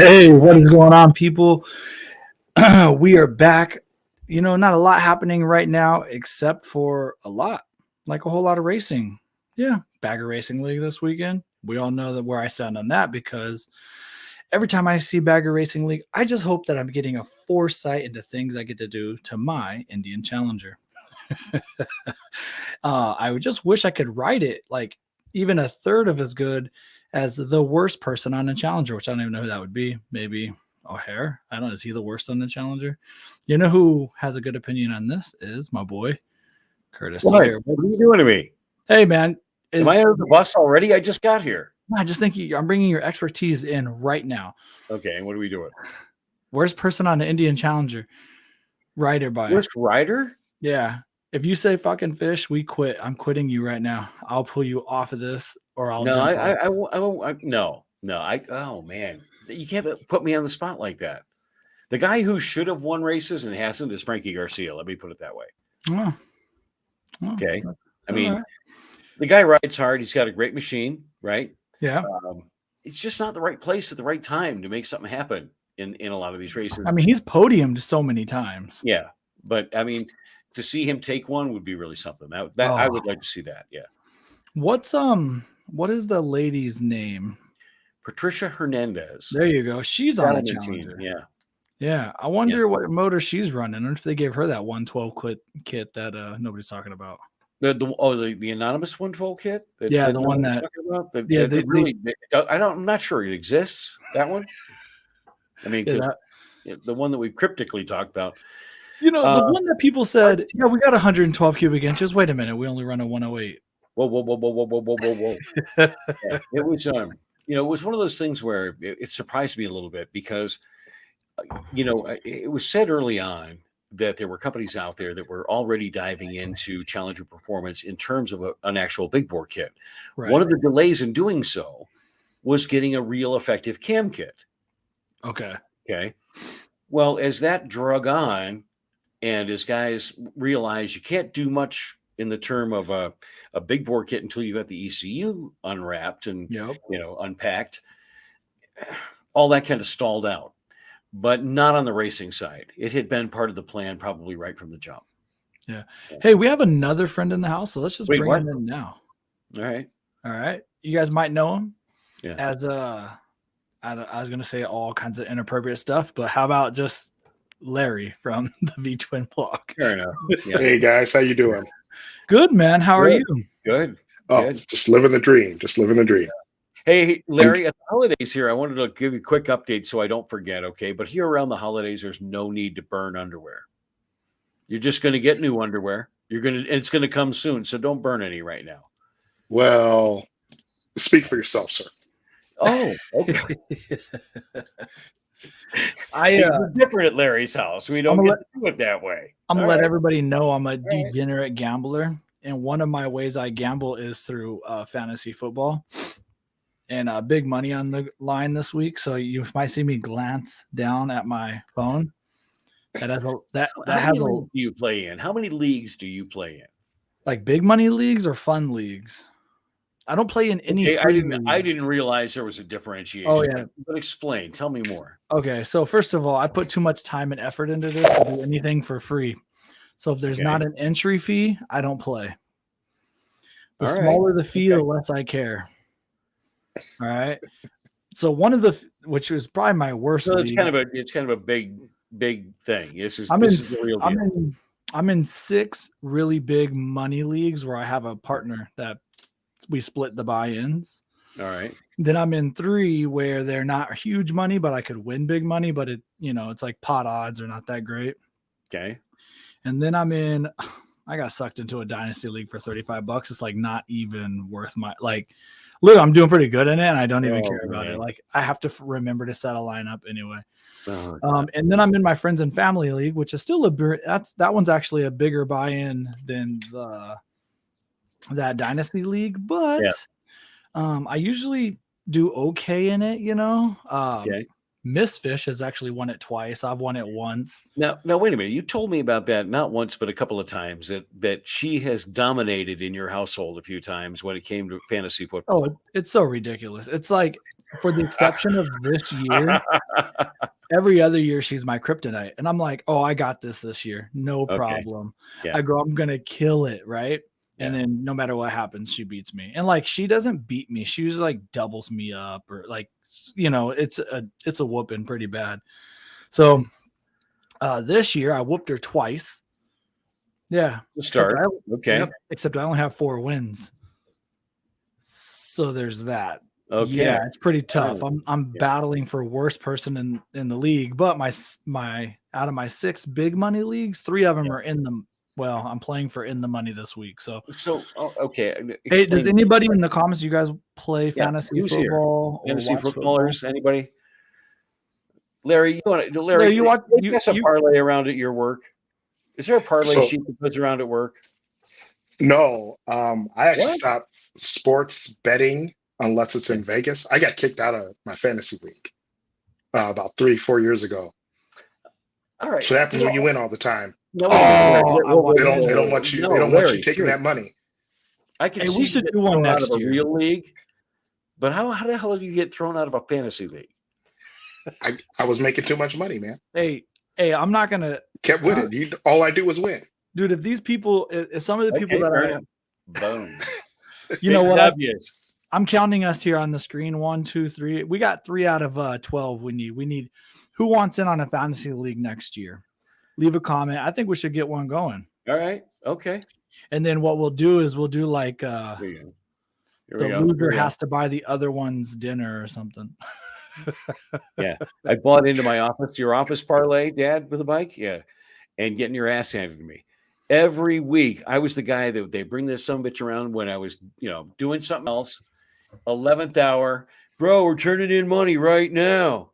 Hey, what is going on, people? We are back. Not a lot happening right now, except for like a whole lot of racing. Yeah, Bagger Racing League this weekend. We all know that where I stand on that because every time I see Bagger Racing League, I just hope that I'm getting a foresight into things I get to do to my Indian Challenger. I would just wish I could ride it like even a third of as good as the worst person on the Challenger, which I don't even know who that would be. Maybe O'Hare. I don't know. Is he the worst on the Challenger? You know who has a good opinion on this is my boy, Curtis. What are you doing to me? Hey, man. Am I under the bus already? I just got here. I just think I'm bringing your expertise in right now. Okay, and what are we doing? Worst person on the Indian Challenger. Rider by Worst rider? Yeah. If you say fucking fish, we quit. I'm quitting you right now. I'll pull you off of this, or I'll no. Jump I won't. No. Oh man, you can't put me on the spot like that. The guy who should have won races and hasn't is Frankie Garcia. Let me put it that way. Oh. Okay. I mean, the guy rides hard. He's got a great machine, right? Yeah. It's just not the right place at the right time to make something happen in a lot of these races. I mean, he's podiumed so many times. Yeah, but I mean, to see him take one would be really something. That I would like to see that. Yeah. What is the lady's name? Patricia Hernandez. There you go. She's on the Challenger. Yeah. Yeah. I wonder what motor she's running. or if they gave her that 112 kit that nobody's talking about. The anonymous 112 kit. The one that. I'm not sure it exists. That one. I mean, the one that we cryptically talked about. The one that people said, yeah, we got 112 cubic inches. Wait a minute, we only run a 108. Whoa. Yeah, it was it was one of those things where it surprised me a little bit because it was said early on that there were companies out there that were already diving into Challenger performance in terms of an actual big bore kit. Right. One of the delays in doing so was getting a real effective cam kit. Okay. Well, as that drug on, and as guys realize you can't do much in the term of a big bore kit until you got the ECU unwrapped and unpacked, all that kind of stalled out. But not on the racing side. It had been part of the plan probably right from the jump. Yeah. Hey, we have another friend in the house, so let's just bring him in now. All right. You guys might know him. Yeah. As I was going to say all kinds of inappropriate stuff, but how about just Larry from the V-Twin blog? Fair enough. Yeah. Hey guys, how you doing? Good, man. How are you? Good. Good. Just living the dream. Hey, Larry, at the holidays here, I wanted to give you a quick update so I don't forget, okay? But here around the holidays, there's no need to burn underwear. You're just going to get new underwear. It's going to come soon, so don't burn any right now. Well, speak for yourself, sir. Oh, okay. It's different at Larry's house. We don't do it that way. I'm going to let everybody know I'm a degenerate gambler, and one of my ways I gamble is through fantasy football. And big money on the line this week, so you might see me glance down at my phone. That has do you play in? How many leagues do you play in? Like big money leagues or fun leagues? I don't play in any. I didn't realize there was a differentiation. Oh yeah, but explain. Tell me more. Okay, so first of all, I put too much time and effort into this to do anything for free. So if there's not an entry fee, I don't play. The smaller the fee, the less I care. All right. So which was probably my worst. So it's kind of a big thing. This is the real deal. I'm in 6 really big money leagues where I have a partner that we split the buy-ins. All right. Then I'm in 3 where they're not huge money, but I could win big money, but it's like pot odds are not that great. Okay. And then I got sucked into a dynasty league for $35. It's like not even worth my look, I'm doing pretty good in it, and I don't even care about it. Like, I have to remember to set a lineup anyway. And then I'm in my friends and family league, which is still that one's actually a bigger buy-in than that dynasty league. But I usually do okay in it, Okay. Miss Fish has actually won it twice. I've won it once. Now, wait a minute. You told me about that not once, but a couple of times that she has dominated in your household a few times when it came to fantasy football. Oh, it's so ridiculous. It's like, for the exception of this year, every other year she's my kryptonite. And I'm like, oh, I got this year. No problem. Yeah. I go, I'm going to kill it, right? And Yeah. then no matter what happens, she beats me. And like, she doesn't beat me. She just like doubles me up, or like, you know, it's a whooping pretty bad. So this year I whooped her twice. Yeah. To start. Okay. Yep, except I only have 4 wins. So there's that. Okay. Yeah, it's pretty tough. I'm battling for worst person in the league, but my out of my 6 big money leagues, 3 of them are in the, well, I'm playing for in the money this week. So okay. Hey, does anybody in the comments, you guys play fantasy football? Fantasy footballers? Football? Anybody? Larry, you watch a parlay around at your work? Is there a parlay sheet that goes around at work? No. I actually stopped sports betting unless it's in Vegas. I got kicked out of my fantasy league about 3-4 years ago. All right. So that happens when you win all the time. No, they don't want you. They don't want you taking that money. I can see we should do one next year. Real league, but how the hell did you get thrown out of a fantasy league? I was making too much money, man. Hey, I'm not gonna kept winning. All I do was win, dude. If these people, if some of the people that are, boom, you know what? I'm counting us here on the screen. 1, 2, 3. We got 3 out of 12. We need. Who wants in on a fantasy league next year? Leave a comment. I think we should get one going. All right. Okay. And then what we'll do is we'll do like the loser has to buy the other one's dinner or something. Yeah. I bought into your office parlay, Dad, with a bike. Yeah. And getting your ass handed to me. Every week, I was the guy that they bring this sumbitch around when I was, doing something else. 11th hour. Bro, we're turning in money right now.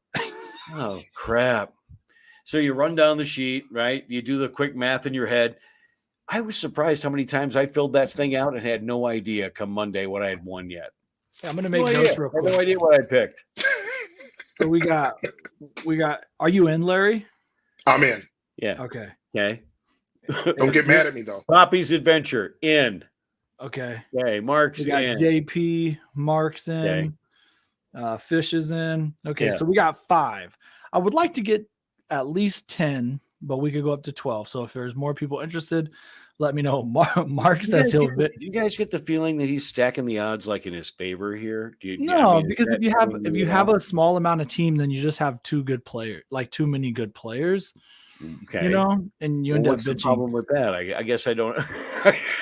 Oh, crap. So you run down the sheet, right? You do the quick math in your head. I was surprised how many times I filled that thing out and had no idea come Monday what I had won yet. Yeah, I'm going to make notes real quick. I had no idea what I picked. So we got, are you in, Larry? I'm in. Yeah. Okay. Don't get mad at me, though. Poppy's Adventure, in. Okay. Okay, Mark's we got in. JP, Mark's in. Okay. Fish is in. Okay, so we got 5. I would like to get at least 10, but we could go up to 12. So if there's more people interested, let me know. Mark says do you guys get the feeling that he's stacking the odds like in his favor here? Because if you have a small amount of team, then you just have too many good players. Okay. And you end up bitching. What's the problem with that? I guess I don't.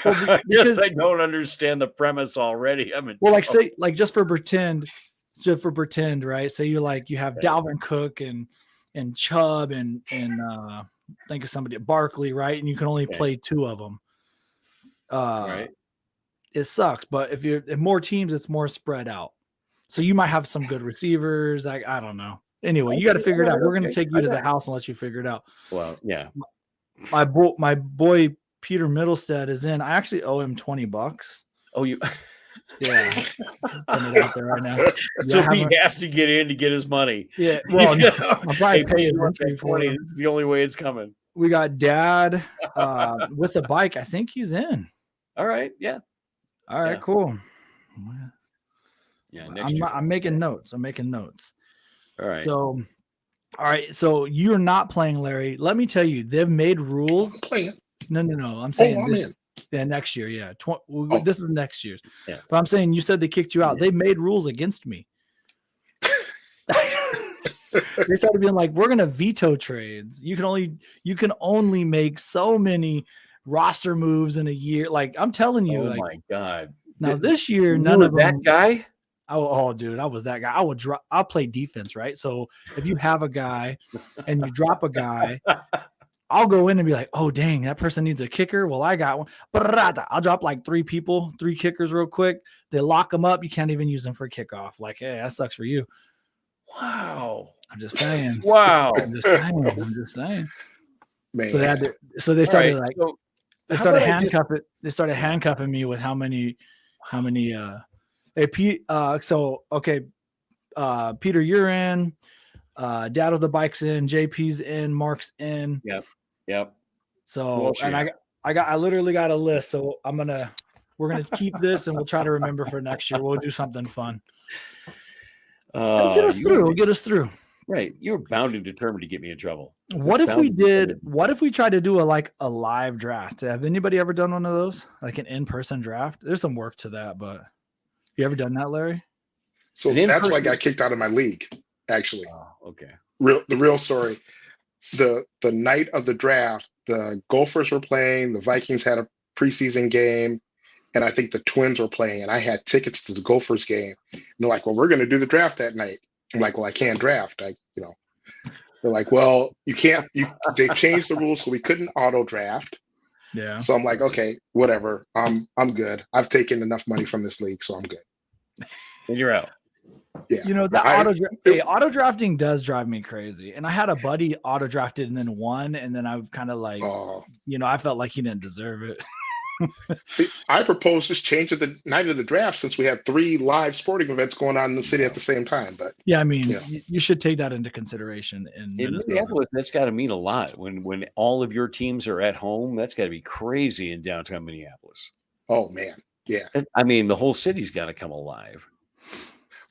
I guess I don't understand the premise already. Say just for pretend, right? Say you have Dalvin Cook and Chubb and think of somebody, Barkley, right? And you can only play 2 of them. Right. It sucks, but if more teams, it's more spread out. So you might have some good receivers. I don't know. Anyway, you got to figure it out. We're going to take you to the house and let you figure it out. Well, yeah. My boy Peter Middlestead is in. I actually owe him $20. Oh, you. Yeah. Putting it out there right now. So he has to get in to get his money. Yeah. Well, I'll probably pay his entry for it. It's the only way it's coming. We got Dad with a bike. I think he's in. All right. Yeah. All right. Cool. Yeah. I'm making notes. All right. So, you're not playing, Larry. Let me tell you, they've made rules. I'm playing. No. I'm saying I'm in. Yeah, next year. Yeah. This is next year's. Yeah. But I'm saying you said they kicked you out. They made rules against me. They started being like, we're going to veto trades. You can only make so many roster moves in a year. Like, I'm telling you. Oh, my God. Now, this year, none of them. That guy? Oh, dude, I was that guy. I'll play defense, right? So if you have a guy and you drop a guy, I'll go in and be like, oh, dang, that person needs a kicker. Well, I got one. I'll drop like 3 kickers real quick. They lock them up. You can't even use them for a kickoff. Like, hey, that sucks for you. Wow. I'm just saying. Wow. I'm just saying. Man. So they started handcuffing. They started handcuffing me with how many. Hey, Pete. Peter, you're in. Dad of the Bike's in, JP's in, Mark's in. Yep. So, and I literally got a list. So we're gonna keep this, and we'll try to remember for next year. We'll do something fun. Get us through. Right. You're bound and determined to get me in trouble. What if we tried to do a live draft? Have anybody ever done one of those? Like an in-person draft? There's some work to that, but you ever done that, Larry? So that's why I got kicked out of my league, actually. Oh, okay. The real story. The night of the draft, the Gophers were playing, the Vikings had a preseason game, and I think the Twins were playing, and I had tickets to the Gophers game. And they're like, well, we're going to do the draft that night. I'm like, well, I can't draft. They're like, well, you can't. They changed the rules, so we couldn't auto draft. Yeah. So I'm like, okay, whatever. I'm good. I've taken enough money from this league, so I'm good. And you're out. Yeah. The auto drafting does drive me crazy. And I had a buddy auto drafted and then won, and then I've kind of like, I felt like he didn't deserve it. See, I proposed this change of the night of the draft since we have 3 live sporting events going on in the city at the same time. But yeah, I mean, you should take that into consideration. In Minneapolis, that's got to mean a lot. When all of your teams are at home, that's got to be crazy in downtown Minneapolis. Oh man, yeah. I mean, the whole city's got to come alive.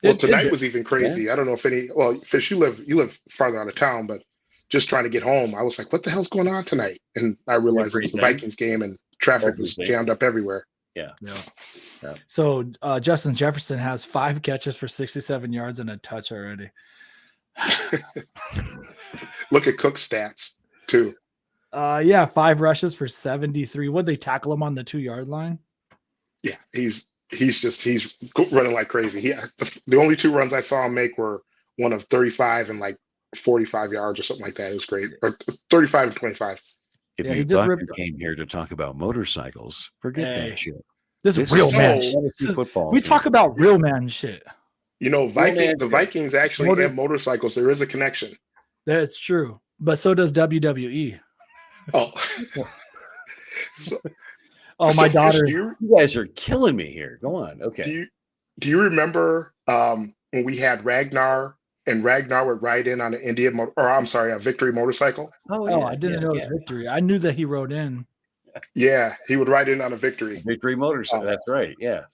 Well, tonight was even crazy. Yeah. I don't know if Fish, you live farther out of town, but just trying to get home, I was like, what the hell's going on tonight? And I realized it was the Vikings game and traffic was jammed up everywhere. Yeah. So Justin Jefferson has 5 catches for 67 yards and a touch already. Look at Cook's stats too. 5 rushes for 73. Would they tackle him on the 2-yard line? Yeah, he's running like crazy. The only 2 runs I saw him make were one of 35 and like 45 yards or something like that. It was great. Or 35 and 25. If you thought you came here to talk about motorcycles, forget that shit. This is real man shit. Football. We talk about real man shit. The Vikings actually have motorcycles. There is a connection. That's true. But so does WWE. Oh. My daughter. You guys are killing me here. Go on. Okay. Do you remember when we had Ragnar and Ragnar would ride in on an a Victory motorcycle? Oh, I didn't know it was Victory. I knew that he rode in. Yeah, he would ride in on a Victory motorcycle. That's right. Yeah.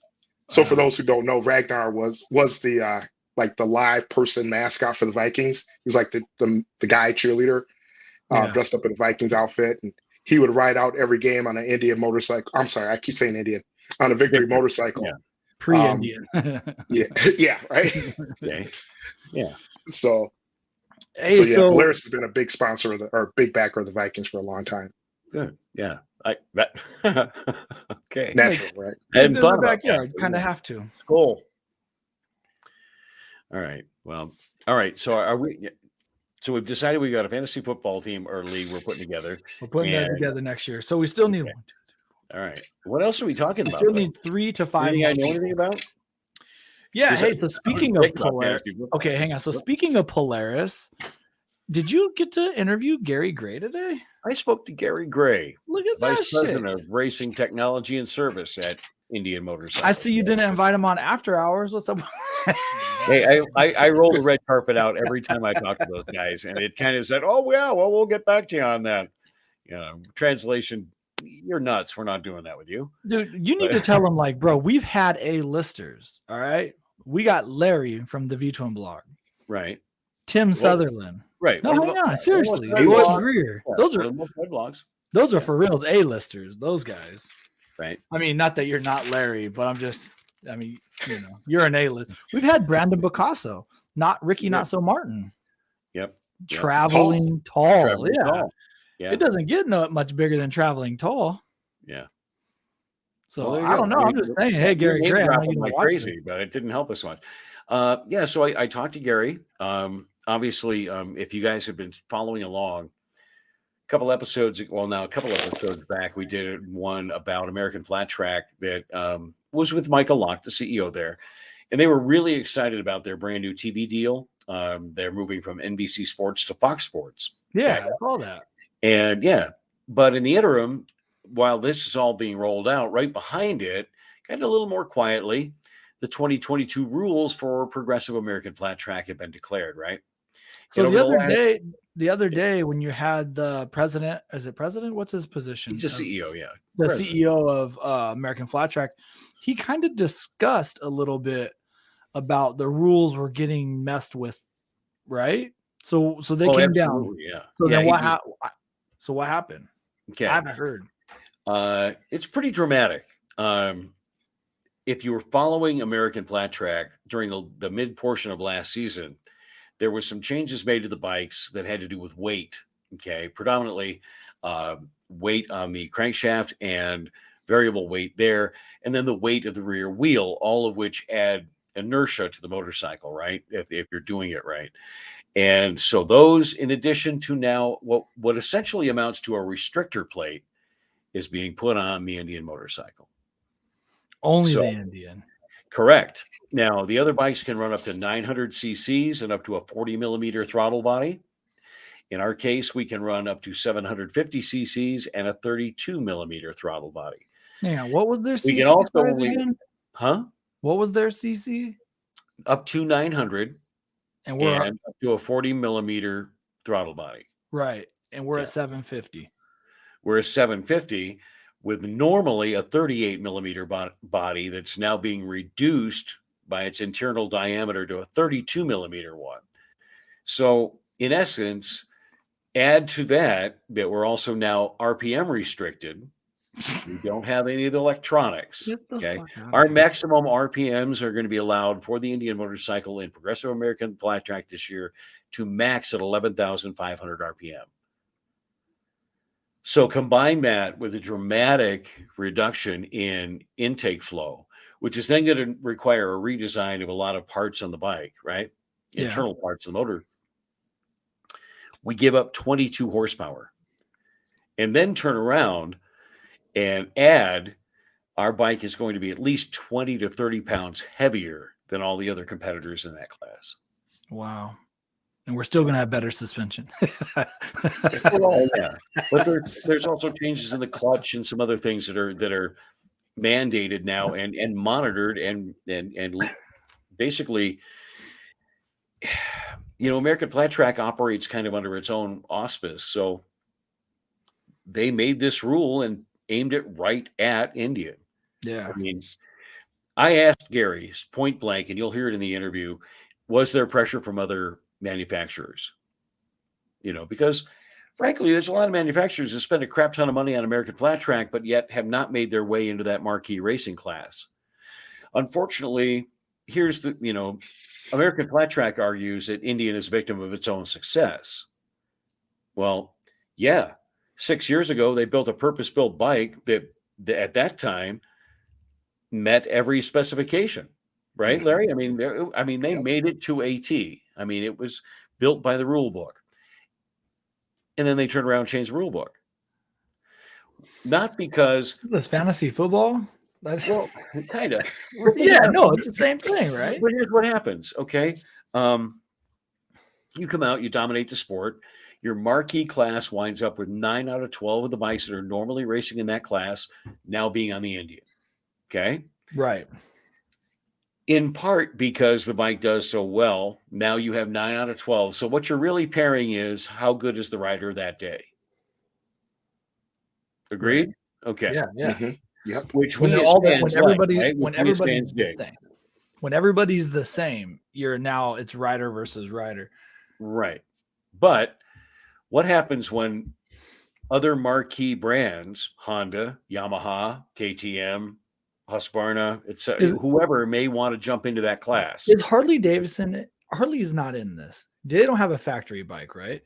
So for those who don't know, Ragnar was the the live person mascot for the Vikings. He was like the guy cheerleader, dressed up in a Vikings outfit, and he would ride out every game on an Indian motorcycle. I'm sorry, I keep saying Indian, on a Victory motorcycle. Yeah. Pre-Indian. yeah, right. Okay. Yeah. So Polaris has been a big sponsor or big backer of the Vikings for a long time. Good. Yeah. Okay. Natural, right? And in the backyard, kind of have to. Cool. All right. Well, all right. So are we? So we've decided we got a fantasy football team or league we're putting together. We're putting that together next year. So we still need 1, 2, 3. All right. What else are we talking about? We still need 3 to 5. Anything I know anything about? Yeah. Hey, so speaking of Polaris, okay, hang on. So speaking of Polaris, did you get to interview Gary Gray today? I spoke to Gary Gray. Look at that Vice President of Racing Technology and Service at Indian Motorcycle. I see you didn't invite him on after hours. What's up? Hey, I roll the red carpet out every time I talk to those guys, and it kind of said, "Oh yeah, well we'll get back to you on that." Translation. You're nuts. We're not doing that with you. Dude, you need to tell them, like, bro, we've had A-listers. All right. We got Larry from the V-Twin blog. Right. Tim Sutherland. Right. No, hang on. Seriously. Lloyd Greer. Yeah, those are blogs. Those are for reals A-listers. Those guys. Right. I mean, not that you're not Larry, but you're an A-list. We've had Brandon Picasso, not Ricky, Not So Martin. Yep. Traveling tall. Traveling tall. Yeah. It doesn't get much bigger than Traveling Tall. Yeah. So I don't know. I'm just saying, hey, Gary Gray, like crazy, but it didn't help us much. So I talked to Gary. Obviously, if you guys have been following along, a couple episodes back, we did one about American Flat Track that was with Michael Locke, the CEO there. And they were really excited about their brand new TV deal. They're moving from NBC Sports to Fox Sports. Yeah, I saw that. And but in the interim, while this is all being rolled out, right behind it, kind of a little more quietly, the 2022 rules for progressive American Flat Track have been declared, right? So over the other day when you had the president, is it president? What's his position? he's the CEO, yeah. The President. CEO of American Flat Track, he kind of discussed a little bit about the rules were getting messed with, right? So they came down. Yeah. So yeah, then what happened? Okay. I haven't heard. It's pretty dramatic. If you were following American Flat Track during the mid portion of last season, there were some changes made to the bikes that had to do with weight. Okay, predominantly weight on the crankshaft and variable weight there, and then the weight of the rear wheel, all of which add inertia to the motorcycle, right? If you're doing it right. And so those, in addition to now what essentially amounts to a restrictor plate, is being put on the Indian motorcycle. Only the Indian. Correct. Now, the other bikes can run up to 900 cc's and up to a 40 millimeter throttle body. In our case, we can run up to 750 cc's and a 32 millimeter throttle body. Yeah. What was their CC? We can also again? What was their CC? Up to 900 and we're up to a 40 millimeter throttle body. Right. And we're at 750. We're at 750 with normally a 38 millimeter body that's now being reduced by its internal diameter to a 32 millimeter one. So in essence, add to that we're also now RPM restricted. We don't have any of the electronics. Okay. Our maximum RPMs are going to be allowed for the Indian motorcycle in Progressive American Flat Track this year to max at 11,500 RPM. So combine that with a dramatic reduction in intake flow, which is then going to require a redesign of a lot of parts on the bike, right? Internal parts of the motor. We give up 22 horsepower and then turn around and add our bike is going to be at least 20 to 30 pounds heavier than all the other competitors in that class. Wow. And we're still going to have better suspension. Well, yeah. But there's also changes in the clutch and some other things that are mandated now and monitored and basically, American Flat Track operates kind of under its own auspice. So they made this rule and aimed it right at Indian. Yeah. I mean, I asked Gary point blank, and you'll hear it in the interview, was there pressure from other manufacturers? Because frankly, there's a lot of manufacturers that spend a crap ton of money on American Flat Track, but yet have not made their way into that marquee racing class. Unfortunately, here's American Flat Track argues that Indian is a victim of its own success. Well, yeah, 6 years ago, they built a purpose-built bike that at that time met every specification, right, Larry? I mean, they made it to a T. I mean, it was built by the rule book. And then they turned around and changed the rule book. Not because... This fantasy football? Well, kind of. Yeah, no, it's the same thing, right? But here's what happens, okay? You come out, you dominate the sport. Your marquee class winds up with 9 out of 12 of the bikes that are normally racing in that class now being on the Indian, okay? Right. In part because the bike does so well, now you have 9 out of 12. So what you're really pairing is how good is the rider that day. Agreed? Right. Okay. Yeah. Mm-hmm. Yep. Which when everybody's the same, it's rider versus rider. Right. But what happens when other marquee brands, Honda, Yamaha, KTM, Husqvarna, etc., whoever may want to jump into that class? Is Harley-Davidson? Harley is not in this. They don't have a factory bike, right?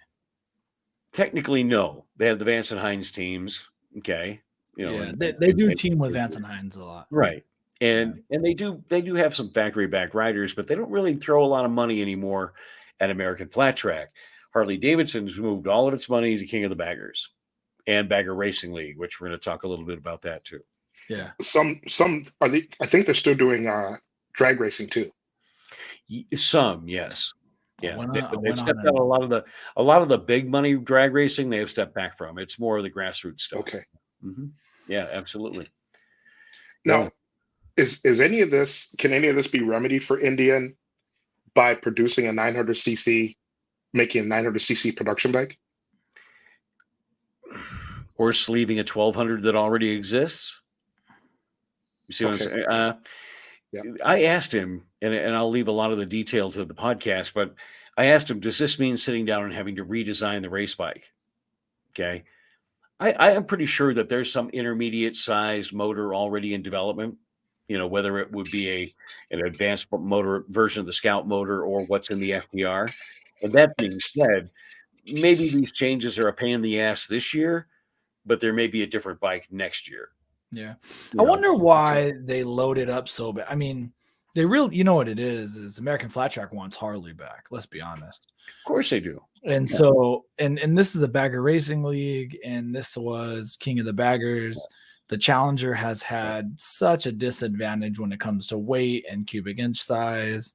Technically, no. They have the Vance and Hines teams. Okay. They do team with Vance and Hines a lot. Right. And they do have some factory-backed riders, but they don't really throw a lot of money anymore at American Flat Track. Harley-Davidson's moved all of its money to King of the Baggers and Bagger Racing League, which we're going to talk a little bit about that too. Yeah. Some are they? I think they're still doing drag racing too. Some, yes. Yeah. They've stepped out a lot of the big money drag racing. They have stepped back from. It's more of the grassroots stuff. Okay. Mm-hmm. Yeah, absolutely. Now, is any of this? Can any of this be remedied for Indian by producing a 900cc making a 900cc production bike? Or sleeving a 1200 that already exists. You see what I'm saying? Yeah. I asked him, and I'll leave a lot of the detail to the podcast, but I asked him, does this mean sitting down and having to redesign the race bike? Okay. I am pretty sure that there's some intermediate sized motor already in development, whether it would be an advanced motor version of the Scout motor or what's in the FDR. And that being said, maybe these changes are a pain in the ass this year, but there may be a different bike next year. Yeah. I wonder why they loaded up so bad. I mean, they really, what it is American Flat Track wants Harley back. Let's be honest. Of course they do. And so, and this is the Bagger Racing League, and this was King of the Baggers. The Challenger has had such a disadvantage when it comes to weight and cubic inch size.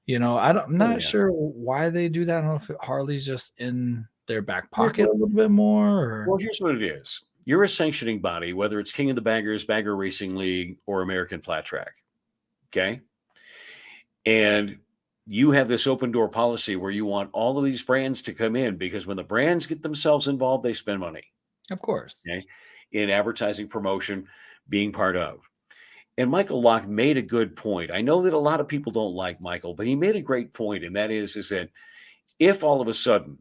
I'm not sure why they do that. I don't know if Harley's just in their back pocket a little bit more. Or... Well, here's what it is. You're a sanctioning body, whether it's King of the Baggers, Bagger Racing League, or American Flat Track. Okay. And you have this open door policy where you want all of these brands to come in, because when the brands get themselves involved, they spend money. Of course. Okay. In advertising, promotion, being part of. And Michael Locke made a good point. I know that a lot of people don't like Michael, but he made a great point. And that is that if all of a sudden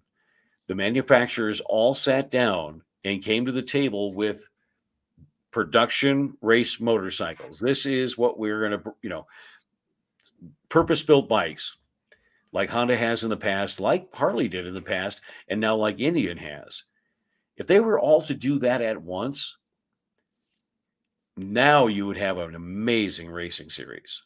the manufacturers all sat down and came to the table with production race motorcycles, this is what we're going to, purpose-built bikes like Honda has in the past, like Harley did in the past, and now like Indian has. If they were all to do that at once, now you would have an amazing racing series.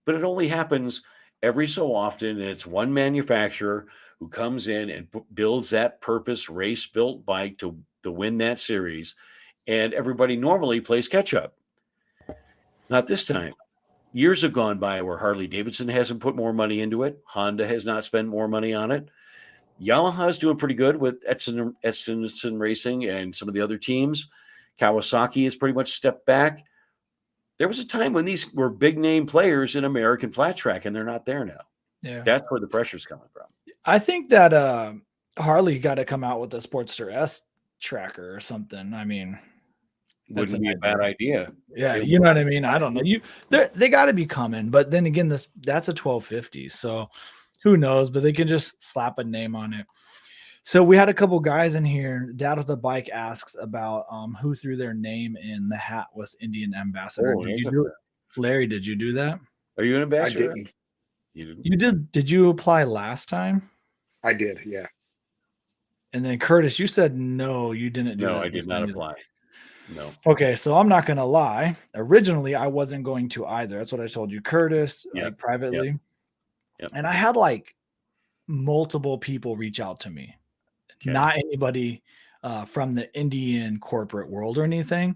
But it only happens every so often, and it's one manufacturer who comes in and builds that purpose race-built bike to win that series, and everybody normally plays catch-up. Not this time. Years have gone by where Harley-Davidson hasn't put more money into it. Honda has not spent more money on it. Yamaha's doing pretty good with Edson Racing and some of the other teams. Kawasaki has pretty much stepped back. There was a time when these were big-name players in American Flat Track, and they're not there now. Yeah, that's where the pressure's coming from. I think that Harley got to come out with a Sportster S tracker or something. I mean, wouldn't be a bad idea. Yeah, you know what I mean? I don't know. They got to be coming, but then again, that's a 1250, so who knows? But they can just slap a name on it. So we had a couple guys in here. Dad with the Bike asks about who threw their name in the hat with Indian Ambassador. Did you do it? Larry, did you do that? Are you an ambassador? I didn't. You did. Did you apply last time? I did, yeah. And then Curtis, you said no, you didn't do that. No, I did not apply. No. Okay, so I'm not gonna lie. Originally, I wasn't going to either. That's what I told you, Curtis, like privately. Yep. And I had like multiple people reach out to me. Okay. Not anybody from the Indian corporate world or anything.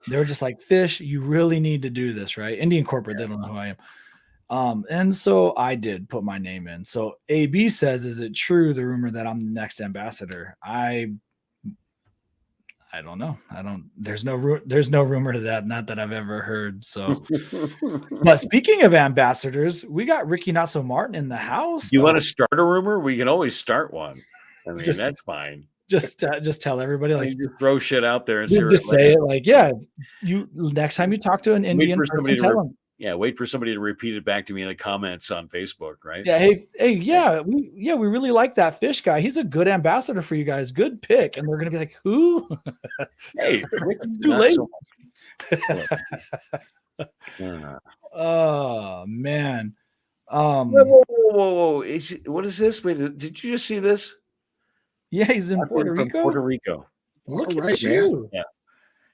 They're just like, Fish, you really need to do this, right? Indian corporate, they don't know who I am. And so I did put my name in. So AB says, is it true, the rumor that I'm the next ambassador? I don't know. There's no rumor to that. Not that I've ever heard. So, but speaking of ambassadors, we got Ricky Not So Martin in the house. You want to start a rumor? We can always start one. I mean, that's fine. Just tell everybody, like, you throw shit out there and just say it. Like, yeah, you next time you talk to an Indian person, tell them. Yeah, wait for somebody to repeat it back to me in the comments on Facebook, right? Yeah, we really like that Fish guy. He's a good ambassador for you guys. Good pick. And they're gonna be like, who? Hey, it's too late. Oh man. Whoa. What is this? Wait, did you just see this? Yeah, he's in Puerto Rico. Puerto Rico. Look at you.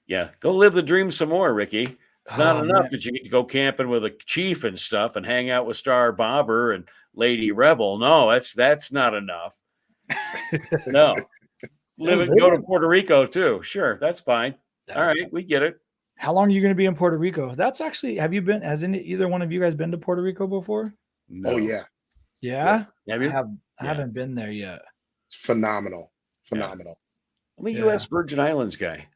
Yeah. Go live the dream some more, Ricky. It's not enough that you get to go camping with a chief and stuff and hang out with Star Bobber and Lady Rebel. No, that's not enough. No. Go to Puerto Rico too. Sure, that's fine. All right, we get it. How long are you going to be in Puerto Rico? That's actually, has either one of you guys been to Puerto Rico before? No. Oh yeah. Yeah? Have you? I haven't been there yet. It's phenomenal. I'm a U.S. Virgin Islands guy.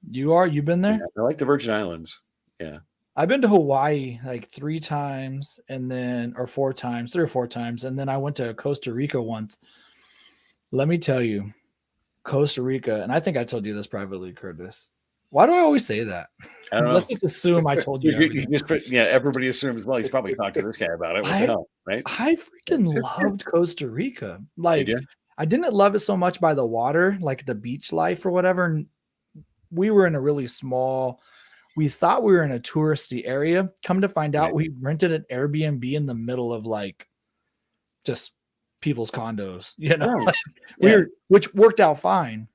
You've been there? Yeah, I like the Virgin Islands. Yeah. I've been to Hawaii like 3 times and then, or 4 times, 3 or 4 times. And then I went to Costa Rica once. Let me tell you, Costa Rica, and I think I told you this privately, Curtis. Why do I always say that? I don't Let's know. just assume I told you everything. Yeah, everybody assumes, well, he's probably talked to this guy about it. What the hell, right? I freaking loved Costa Rica. Like, did? I didn't love it so much by the water, like the beach life or whatever. And we were in a really small, we thought we were in a touristy area. Come to find out, we rented an Airbnb in the middle of like just people's condos, you know, Nice. which worked out fine.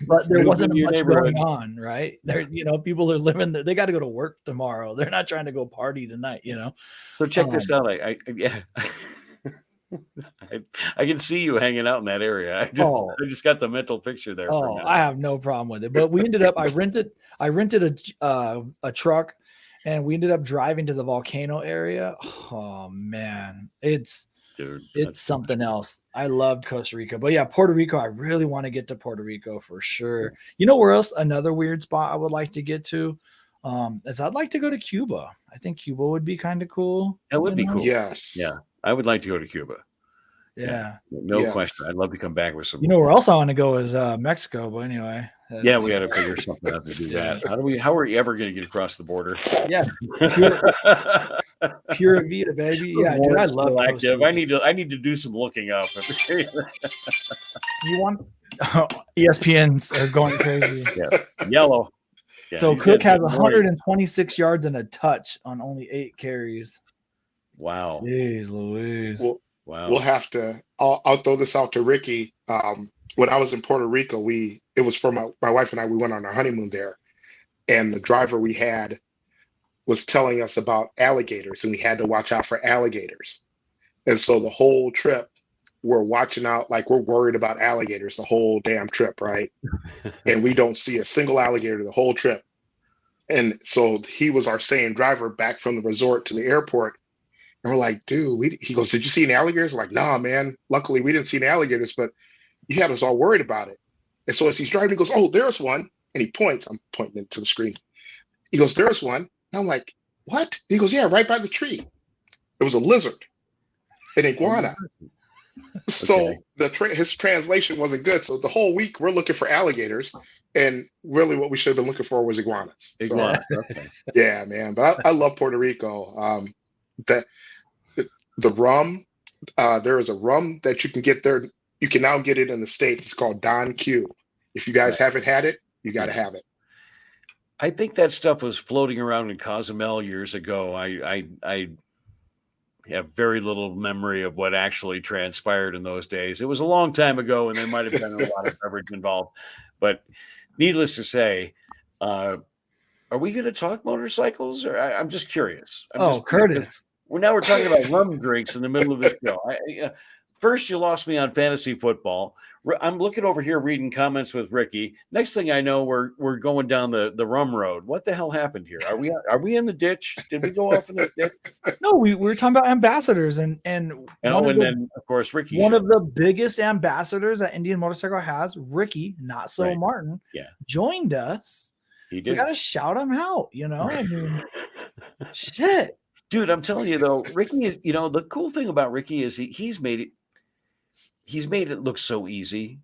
But there wasn't Your much neighborhood. going on, right? There, you know, people are living there. They got to go to work tomorrow. They're not trying to go party tonight, you know. So check this out. I can see you hanging out in that area. I just got the mental picture there. Oh, I have no problem with it. But we ended up, I rented a truck, and we ended up driving to the volcano area. Oh man, it's something else. I loved Costa Rica, but yeah, Puerto Rico. I really want to get to Puerto Rico for sure. You know where else? Another weird spot I would like to get to, is I'd like to go to Cuba. I think Cuba would be kind of cool. That would be cool. Yes. Yeah, I would like to go to Cuba. Yeah. No question. I'd love to come back with some. You know where else I want to go is Mexico. But anyway. Yeah, we got to figure something out to do that. How are you ever going to get across the border? Yeah. Pure Vida, baby. Yeah, dude, I love active. I need to do some looking up. You want ESPNs are going crazy. Yeah. Yellow. Yeah, so Cook has 126 yards and a touch on only 8 carries. Wow. Jeez Louise. Wow. We'll have to. I'll throw this out to Ricky. When I was in Puerto Rico, it was for my wife and I. We went on our honeymoon there, and the driver we had was telling us about alligators, and we had to watch out for alligators. And so the whole trip, we're watching out, like we're worried about alligators the whole damn trip, right? And we don't see a single alligator the whole trip. And so he was our same driver back from the resort to the airport. And we're like, dude, he goes, did you see any alligators? We're like, nah, man. Luckily, we didn't see any alligators, but you had us all worried about it. And so as he's driving, he goes, oh, there's one. And he points. I'm pointing into the screen. He goes, there's one. And I'm like, what? He goes, yeah, right by the tree. It was a lizard, an iguana. So his translation wasn't good. So the whole week we're looking for alligators, and really what we should have been looking for was iguanas. So, yeah, man. But I love Puerto Rico. The rum, there is a rum that you can get there. You can now get it in the States. It's called Don Q. If you guys haven't had it, you got to have it. I think that stuff was floating around in Cozumel years ago. I have very little memory of what actually transpired in those days. It was a long time ago, and there might have been a lot of beverage involved. But needless to say, are we going to talk motorcycles? Or I'm just curious. Curtis. Now we're talking about rum drinks in the middle of this show. First, you lost me on fantasy football. I'm looking over here reading comments with Ricky. Next thing I know, we're going down the rum road. What the hell happened here? Are we in the ditch? Did we go off in the ditch? No, we were talking about ambassadors and then of course Ricky. One of the biggest ambassadors that Indian Motorcycle has, Ricky, not so Martin, joined us. He did. We gotta shout him out, you know. I mean, shit. Dude, I'm telling you though, Ricky is, the cool thing about Ricky is he's made it look so easy.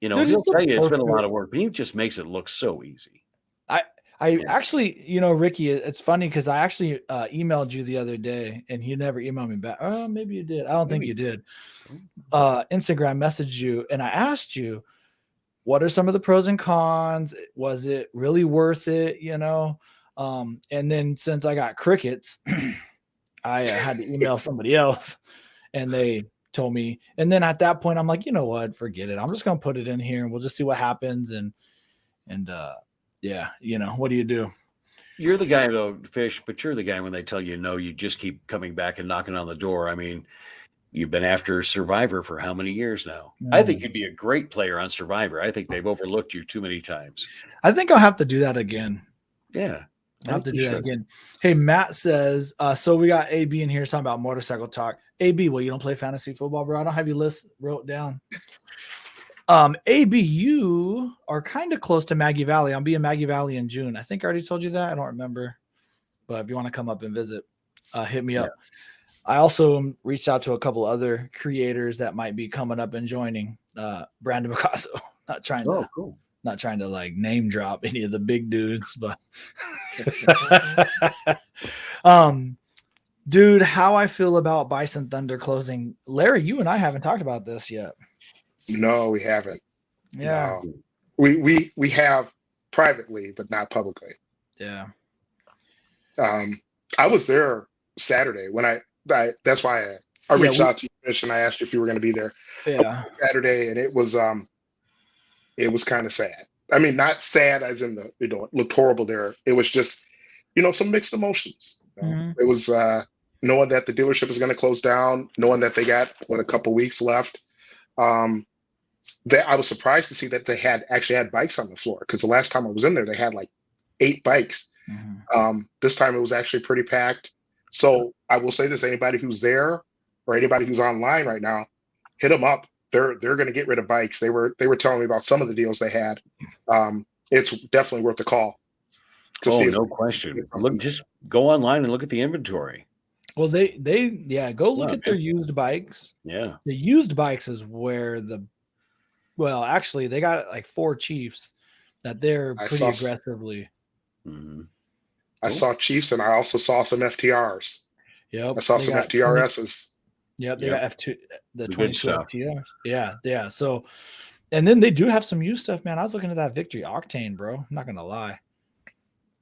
Dude, he'll tell you it's been a lot of work, but he just makes it look so easy. I actually, Ricky, it's funny because I actually emailed you the other day and you never emailed me back. Oh, maybe you did. I don't think you did. Instagram messaged you and I asked you, what are some of the pros and cons? Was it really worth it? And then since I got crickets, I had to email somebody else and they told me. And then at that point, I'm like, you know what? Forget it. I'm just going to put it in here and we'll just see what happens. And yeah, what do you do? You're the guy though, Fish, but you're the guy when they tell you no, you just keep coming back and knocking on the door. I mean, you've been after Survivor for how many years now? I think you'd be a great player on Survivor. I think they've overlooked you too many times. I think I'll have to do that again. Yeah. I'll have to do that again. Hey, Matt says, so we got AB in here talking about motorcycle talk. AB, well, you don't play fantasy football, bro? I don't have your wrote down. AB, you are kind of close to Maggie Valley. I'll be in Maggie Valley in June. I think I already told you that. I don't remember. but if you want to come up and visit, hit me Yeah. up. I also reached out to a couple other creators that might be coming up and joining. Brandon Picasso. Oh, cool. Not trying to like name drop any of the big dudes, but dude, how I feel about Bison Thunder closing. Larry, you and I haven't talked about this yet. No, we haven't. Yeah. No. We have privately, but not publicly. Yeah. I was there Saturday when I that's why I reached out to you, Fish, and I asked you if you were going to be there. Yeah. Saturday, and it was kind of sad. I mean, not sad as in the, it looked horrible there. It was just, some mixed emotions. It was knowing that the dealership is going to close down, knowing that they got a couple weeks left. I was surprised to see that they actually had bikes on the floor, because the last time I was in there, they had like 8 bikes. This time it was actually pretty packed. So I will say this: anybody who's there or anybody who's online right now, hit them up. They're going to get rid of bikes. They were telling me about some of the deals they had. It's definitely worth the call. No question. Just go online and look at the inventory. Well, they go look at their used bikes. Yeah, the used bikes is where actually they got like 4 Chiefs that they're pretty aggressively. I saw Chiefs, and I also saw some FTRs. Yep, I saw some FTRSs. Yep, they got F2, the 22 FTRs. Yeah. So, and then they do have some used stuff, man. I was looking at that Victory Octane, bro. I'm not gonna lie.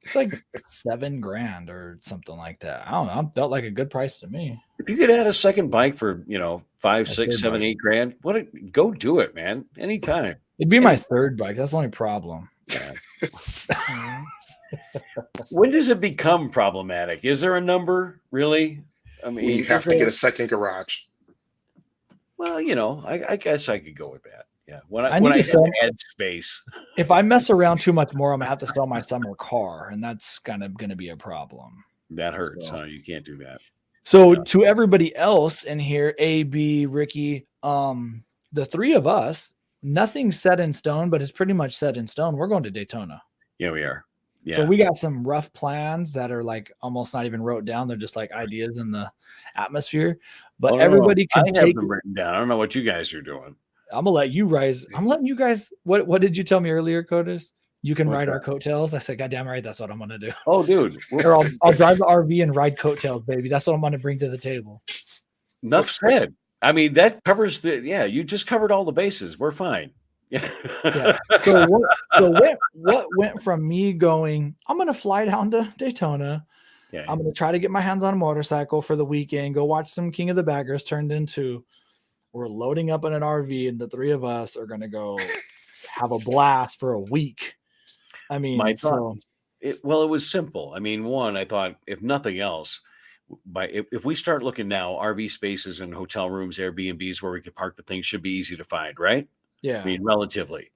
It's like $7,000 or something like that. I don't know. It felt like a good price to me. If you could add a second bike for, 5, 6, 7, 8 grand, go do it, man. Anytime. It'd be my third bike. That's the only problem. Yeah. When does it become problematic? Is there a number, really? I mean, you have to get a second garage. Well, I guess I could go with that. Yeah. When I add space. If I mess around too much more, I'm gonna have to sell my summer car, and that's kind of gonna be a problem. That hurts, huh? You can't do that. So to everybody else in here, AB, Ricky, the 3 of us, nothing's set in stone, but it's pretty much set in stone. We're going to Daytona. Yeah, we are. Yeah. So we got some rough plans that are like almost not even wrote down. They're just like ideas in the atmosphere. But everybody can take them written down. I don't know what you guys are doing. I'm gonna let you rise. I'm letting you guys. What did you tell me earlier, Codis? You can ride our coattails. I said, God damn right, that's what I'm gonna do. Oh, dude. Or I'll drive the RV and ride coattails, baby. That's what I'm gonna bring to the table. Enough said. I mean, that covers you just covered all the bases. We're fine. Yeah. So what went from me going, I'm gonna fly down to Daytona. Okay. I'm gonna try to get my hands on a motorcycle for the weekend, go watch some King of the Baggers, turned into we're loading up in an RV and the 3 of us are gonna go have a blast for a week. I mean, it was simple. I mean, one, I thought if nothing else, if we start looking now, RV spaces and hotel rooms, Airbnbs where we could park the things should be easy to find, right? Yeah. I mean, relatively.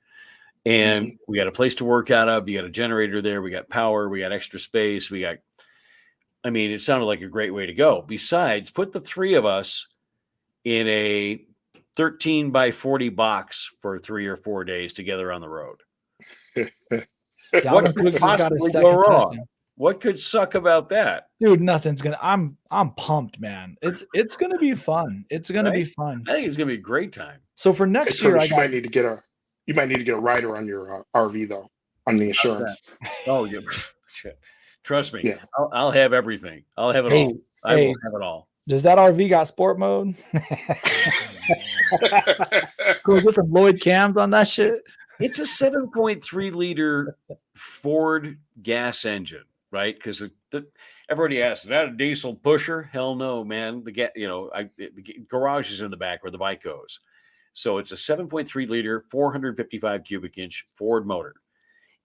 And we got a place to work out of. You got a generator there. We got power. We got extra space. It sounded like a great way to go. Besides, put the 3 of us in a 13 by 40 box for 3 or 4 days together on the road. What could possibly go wrong? What could suck about that? Dude, nothing's gonna. I'm pumped, man. It's gonna be fun. It's gonna be fun. I think it's gonna be a great time. So for next year, you might need to get a rider on your RV though, on the insurance. Oh yeah, shit. Trust me. Yeah. I'll have everything. I'll have it all. I will have it all. Does that RV got sport mode? Can we put some Lloyd cams on that shit? It's a 7.3 liter Ford gas engine, right? Because everybody asks, is that a diesel pusher? Hell no, man. The garage is in the back where the bike goes. So it's a 7.3 liter, 455 cubic inch Ford motor.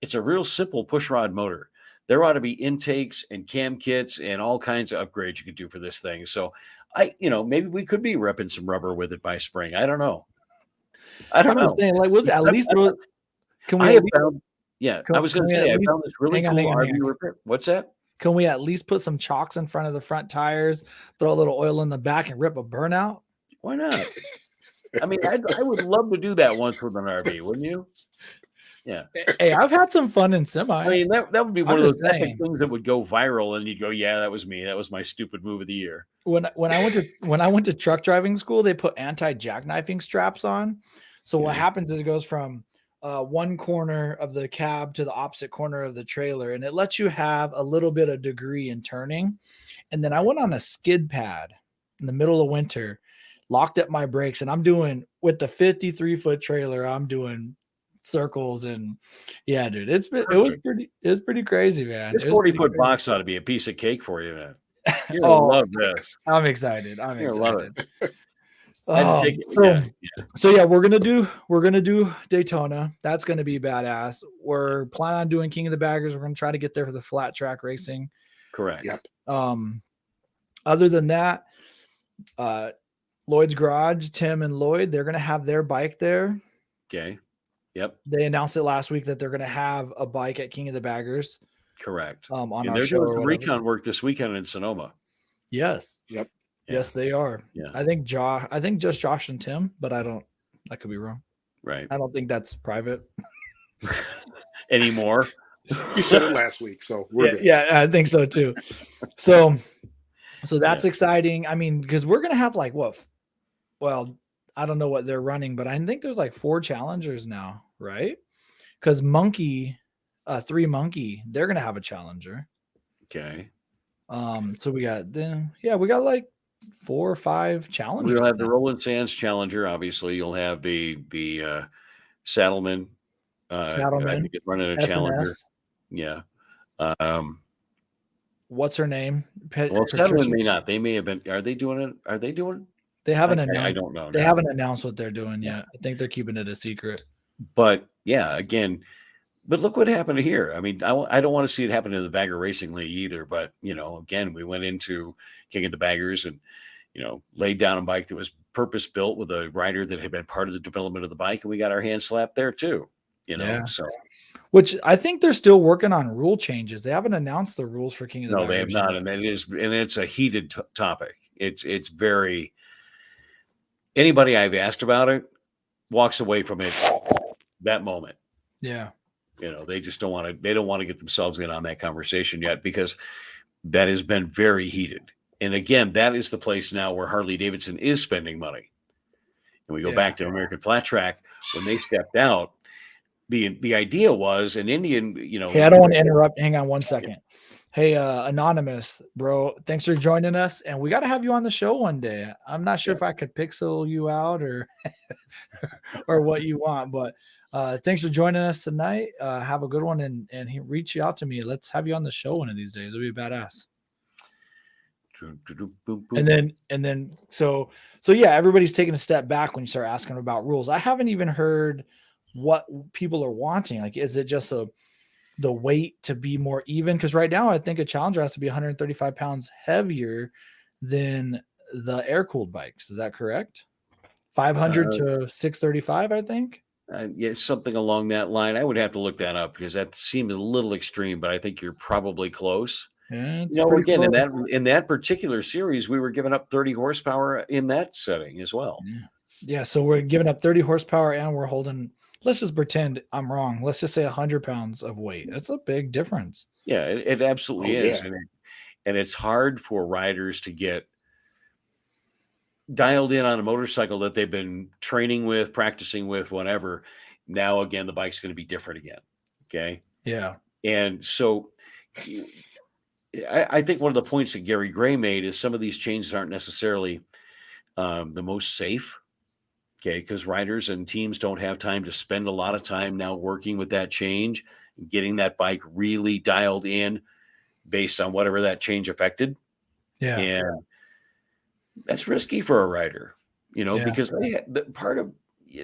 It's a real simple pushrod motor. There ought to be intakes and cam kits and all kinds of upgrades you could do for this thing. So maybe we could be repping some rubber with it by spring. I don't know. I was saying, like, at least can we? I was going to say I found this really cool RV repair. What's that? Can we at least put some chocks in front of the front tires, throw a little oil in the back, and rip a burnout? Why not? I mean, I would love to do that once with an RV, wouldn't you? Yeah. Hey, I've had some fun in semis. I mean, that would be I'm one of those just epic saying. things that would go viral, and you'd go, "Yeah, that was me. That was my stupid move of the year." When I went to truck driving school, they put anti-jackknifing straps on. So what Okay. happens is it goes from one corner of the cab to the opposite corner of the trailer, and it lets you have a little bit of degree in turning. And then I went on a skid pad in the middle of winter, locked up my brakes, and I'm doing with the 53-foot trailer, I'm doing circles. And yeah, dude, it was pretty crazy, man. This It was pretty 40-foot crazy. box ought to be a piece of cake for you, man. You're gonna Oh, love this. I'm excited. I'm You're gonna love excited. it. I had to take it. So, Yeah. so yeah, we're gonna do Daytona. That's gonna be badass. We're planning on doing King of the Baggers. We're gonna try to get there for the flat track racing. Correct. Yep. Other than that, Lloyd's Garage, Tim and Lloyd, they're gonna have their bike there. Okay. Yep. They announced it last week that they're gonna have a bike at King of the Baggers. Correct. On And our they're show doing or some whatever. recon work this weekend in Sonoma. Yes. Yep. Yes, they are. Yeah. I think just Josh and Tim, but I could be wrong. Right. I don't think that's private. Anymore. You said it last week, so we're good. Yeah, I think so too. So that's exciting. I mean, because we're gonna have like what? Well, I don't know what they're running, but I think there's like 4 challengers now, right? Because Monkey, 3 Monkey, they're gonna have a challenger. Okay. So we got like 4 or 5 challengers. We'll have the Roland Sands Challenger. Obviously, you'll have the Saddleman. Saddleman, running a SNS. challenger. Yeah. What's her name? Well, Saddleman may not. They may have been. Are they doing it? Are they doing? They haven't I announced. don't know. They haven't announced what they're doing yet. I think they're keeping it a secret. But yeah, again, but look what happened here. I mean, I don't want to see it happen in the Bagger Racing League either. But again, we went into King of the Baggers and laid down a bike that was purpose built with a rider that had been part of the development of the bike, and we got our hands slapped there too. So. Which I think they're still working on rule changes. They haven't announced the rules for King of the Baggers. No, they have not, and it's a heated topic. It's very. Anybody I've asked about it walks away from it that moment. Yeah. They just don't want to. They don't want to get themselves in on that conversation yet because that has been very heated. And again, that is the place now where Harley-Davidson is spending money. And we go back to American Flat Track when they stepped out. The idea was an Indian, Hey, I don't want to interrupt. Hang on one second. Hey, Anonymous, bro, thanks for joining us. And we got to have you on the show one day. I'm not sure if I could pixel you out or or what you want, but thanks for joining us tonight. Have a good one and reach out to me. Let's have you on the show one of these days. It'll be badass. And then so yeah, everybody's taking a step back when you start asking about rules. I haven't even heard what people are wanting. Like, is it just the weight to be more even? Because right now I think a challenger has to be 135 pounds heavier than the air-cooled bikes. Is that correct? 500 to 635, I think. Yeah, something along that line. I would have to look that up because that seems a little extreme, but I think you're probably close. Yeah, again, in that particular series, we were giving up 30 horsepower in that setting as well. Yeah, so we're giving up 30 horsepower and we're holding, let's just pretend I'm wrong. Let's just say 100 pounds of weight. That's a big difference. Yeah, it absolutely is. Yeah. And it's hard for riders to get dialed in on a motorcycle that they've been training with, practicing with, whatever. Now, again, the bike's going to be different again. Okay. Yeah. And so I think one of the points that Gary Gray made is some of these changes aren't necessarily the most safe. Okay, because riders and teams don't have time to spend a lot of time now working with that change, getting that bike really dialed in based on whatever that change affected. Yeah. And that's risky for a rider, because part of,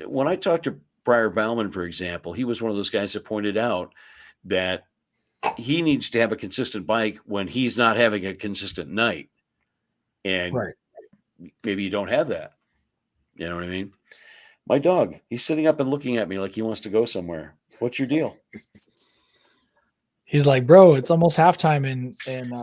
when I talked to Briar Bauman, for example, he was one of those guys that pointed out that he needs to have a consistent bike when he's not having a consistent night. And maybe you don't have that. You know what I mean? My dog, he's sitting up and looking at me like he wants to go somewhere. What's your deal? He's like, bro, it's almost halftime and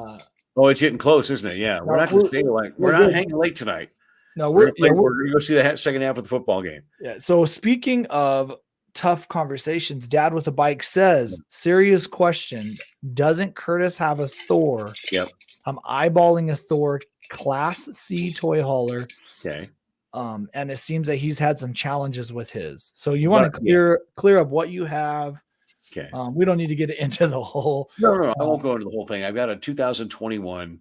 oh, it's getting close, isn't it? Yeah. We're not going to stay late. We're not hanging late tonight. No, we're going to go see the second half of the football game. Yeah. So speaking of tough conversations. Dad with a bike says, serious question. Doesn't Curtis have a Thor? Yep. I'm eyeballing a Thor Class C toy hauler. Okay. And it seems that he's had some challenges with his. So you want to clear up what you have. Okay. We don't need to get into the whole. No. I won't go into the whole thing. I've got a 2021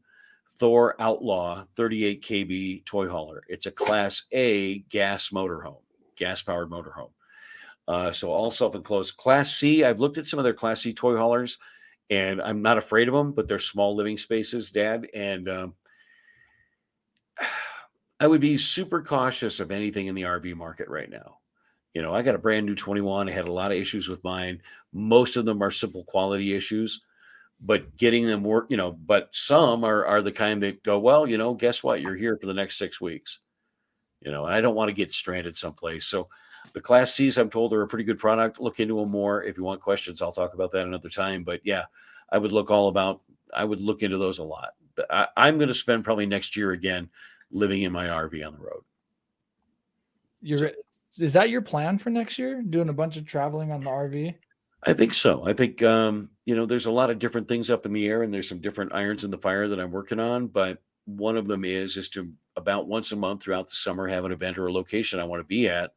Thor Outlaw 38 kb toy hauler. It's a Class A gas-powered motorhome. So all self-enclosed. Class C, I've looked at some of their Class C toy haulers, and I'm not afraid of them, but they're small living spaces, Dad. And I would be super cautious of anything in the RV market right now. You know, I got a brand new 21. I had a lot of issues with mine. Most of them are simple quality issues, but getting them work, you know, but some are the kind that go, well, you know, guess what? You're here for the next 6 weeks. You know, and I don't want to get stranded someplace. So the Class C's, I'm told, are a pretty good product. Look into them more. If you want questions, I'll talk about that another time. But yeah, I would look into those a lot. I'm going to spend probably next year again living in my RV on the road. Is that your plan for next year? Doing a bunch of traveling on the RV? I think so. I think, you know, there's a lot of different things up in the air, and there's some different irons in the fire that I'm working on. But one of them is to about once a month throughout the summer have an event or a location I want to be at.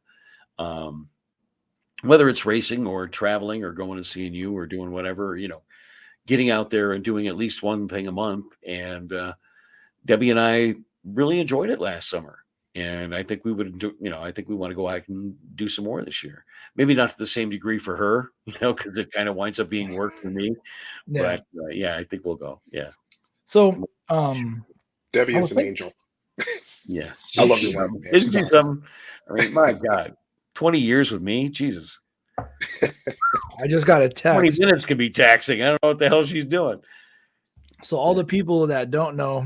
Whether it's racing or traveling or going and seeing you or doing whatever, you know, getting out there and doing at least one thing a month. And Debbie and I really enjoyed it last summer. And I think we would do, you know, I think we want to go out and do some more this year. Maybe not to the same degree for her, you know, because it kind of winds up being work for me. Yeah. But yeah, I think we'll go. Yeah. So, Debbie is an angel. Yeah. I love your wife, man. Isn't she something? I mean, my God, 20 years with me, Jesus. I just got a text. 20 minutes could be taxing. I don't know what the hell she's doing. So all the people that don't know,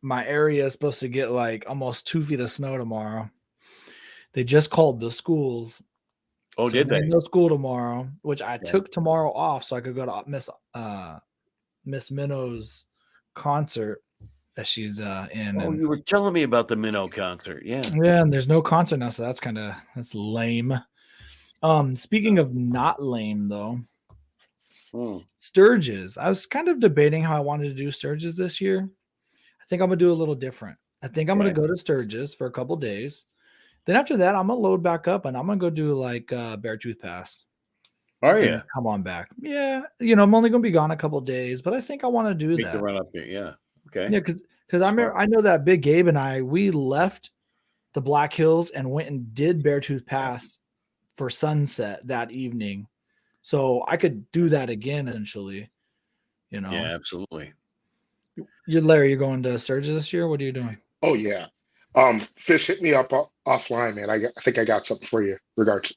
my area is supposed to get like almost 2 feet of snow tomorrow. They just called the schools. Oh, so did they? No school tomorrow, which I took tomorrow off so I could go to Miss Minnow's concert that she's in. Oh, you were telling me about the Minnow concert. Yeah. Yeah, and there's no concert now, so that's lame. Speaking of not lame though, Sturgis. I was kind of debating how I wanted to do Sturgis this year. I think I'm gonna do a little different. I think I'm gonna go to Sturgis for a couple days. Then after that, I'm gonna load back up and I'm gonna go do like Beartooth Pass. Are you? Come on back. Yeah, you know, I'm only gonna be gone a couple days, but I think I want to do that. To run up here. Yeah. Okay. Yeah, because I know that Big Gabe and we left the Black Hills and went and did Beartooth Pass for sunset that evening. So I could do that again essentially. You know. Yeah, absolutely. Larry, you're going to Sturgis this year? What are you doing? Oh yeah. Fish, hit me up offline, man. I think I got something for you in regards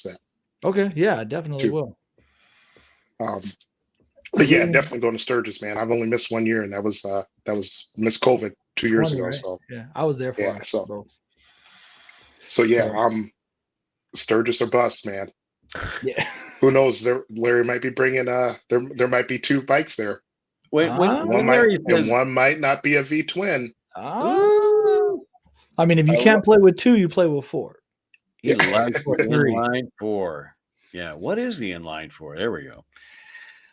to that. Okay, yeah, I definitely will. But yeah, definitely going to Sturgis, man. I've only missed 1 year, and that was missed COVID 2 years ago. Right? So yeah, I was there for it. So yeah, Sturgis or bust, man. Yeah. Who knows? Larry might be bringing there might be 2 bikes there. When one might not be a V twin. I mean, if you can't play with 2, you play with 4. Inline 4. Yeah. What is the inline 4? There we go.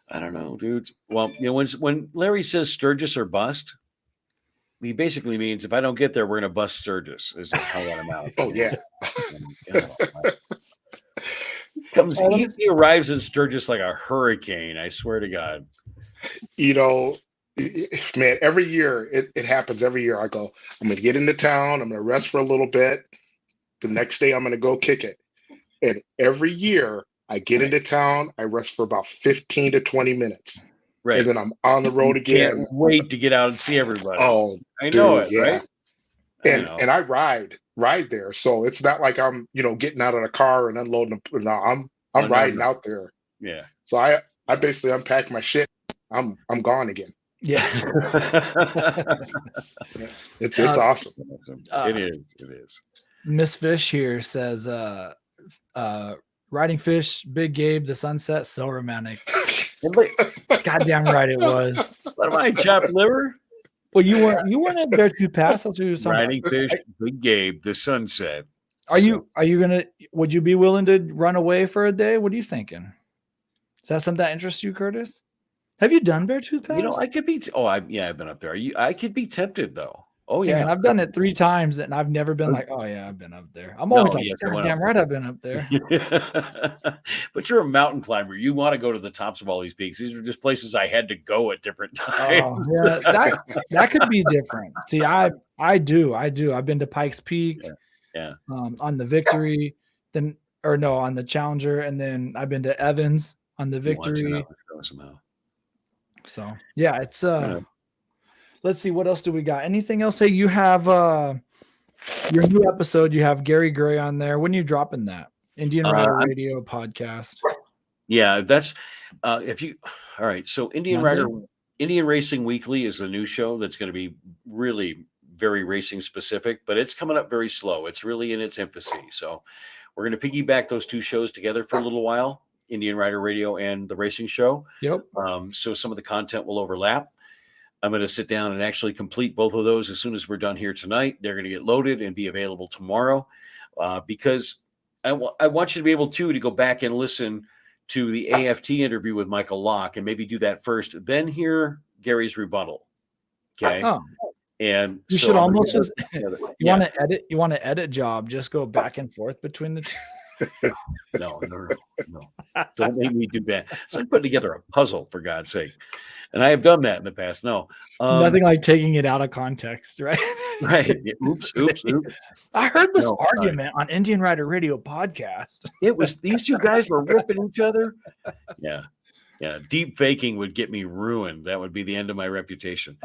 I don't know, dudes. Well, you know, when Larry says Sturgis or bust, he basically means if I don't get there, we're going to bust Sturgis. Is how I'm out. Oh yeah. He arrives in Sturgis like a hurricane. I swear to God. You know, man, every year it happens. Every year I go, I'm going to get into town. I'm going to rest for a little bit. The next day I'm going to go kick it. And every year I get into town. I rest for about 15 to 20 minutes. Right. And then I'm on the road again. Can't wait to get out and see everybody. Oh, I know it. Yeah. Right. And I ride there. So it's not like I'm, you know, getting out of the car and unloading. No, I'm riding out there. Yeah. So I basically unpack my shit. I'm gone again. Yeah. It's awesome. It is. Miss Fish here says Ridingfish, Big Gabe, the sunset, so romantic. Goddamn right it was. What am I, chopped liver? Well, you weren't at Beartooth Pass. That's what you were talking Ridingfish, Big Gabe, the sunset. Would you be willing to run away for a day? What are you thinking? Is that something that interests you, Curtis? Have you done Beartooth Pass? I could be. I've been up there. I could be tempted though. Oh Man, yeah, I've done it 3 times and I've never been like, oh yeah, I've been up there. I'm No, always like, yes, I went God damn up right, I've been up there. But you're a mountain climber. You want to go to the tops of all these peaks. These are just places I had to go at different Oh times. yeah, that could be different. See, I do. I've been to Pikes Peak, Yeah. on the Victory, on the Challenger, and then I've been to Evans on the Victory. Somehow. So yeah, it's Yeah. let's see, what else do we got? Anything else? Hey, you have your new episode, you have Gary Gray on there. When are you dropping that? Indian Rider Radio podcast. Yeah, that's all right. So Monday? Indian Racing Weekly is a new show that's going to be really very racing specific, but it's coming up very slow. It's really in its infancy. So we're going to piggyback those 2 shows together for a little while, Indian Rider Radio and the racing show. Yep. So some of the content will overlap. I'm going to sit down and actually complete both of those as soon as we're done here tonight. They're going to get loaded and be available tomorrow, because I want you to be able to go back and listen to the AFT interview with Michael Locke and maybe do that first, then hear Gary's rebuttal. Okay. Oh. And you should almost just want to edit job, just go back and forth between the 2. No. Don't make me do that. It's like putting together a puzzle, for God's sake. And I have done that in the past. No. Nothing like taking it out of context, right? Right. Oops. I heard this argument on Indian Rider Radio podcast. It was these 2 guys were ripping each other. Yeah. Deep faking would get me ruined. That would be the end of my reputation.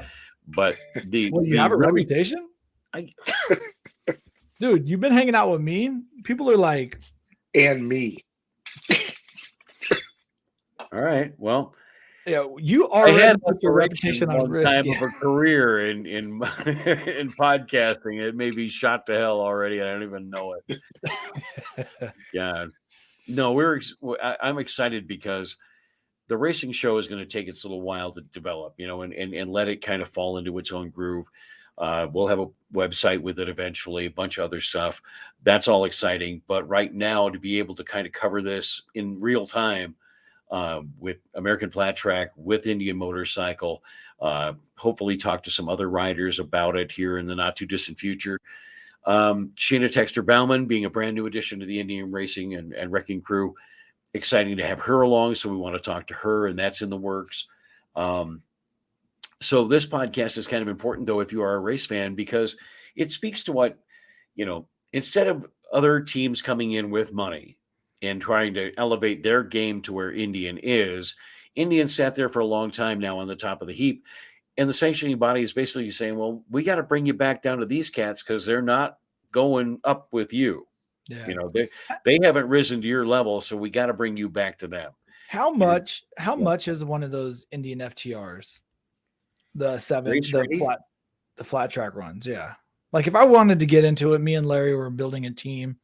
But you have a reputation? Dude, you've been hanging out with me. People are like, and me. All right. Well, yeah, you are. I had a reputation on risk. Time of a career in in podcasting. It may be shot to hell already. I don't even know it. Yeah. No, I'm excited because the racing show is going to take its little while to develop, and let it kind of fall into its own groove. We'll have a website with it eventually, a bunch of other stuff. That's all exciting. But right now, to be able to kind of cover this in real time, with American Flat Track, with Indian Motorcycle, hopefully talk to some other riders about it here in the not too distant future. Sheena Texter Bauman being a brand new addition to the Indian Racing and Wrecking crew. Exciting to have her along. So we want to talk to her, and that's in the works. So this podcast is kind of important, though, if you are a race fan, because it speaks to what, instead of other teams coming in with money and trying to elevate their game to where Indian is, Indian sat there for a long time now on the top of the heap. And the sanctioning body is basically saying, well, we got to bring you back down to these cats because they're not going up with you. Yeah. They haven't risen to your level, so we got to bring you back to them. How much is one of those Indian FTRs? The flat track runs, yeah. Like if I wanted to get into it, me and Larry were building a team.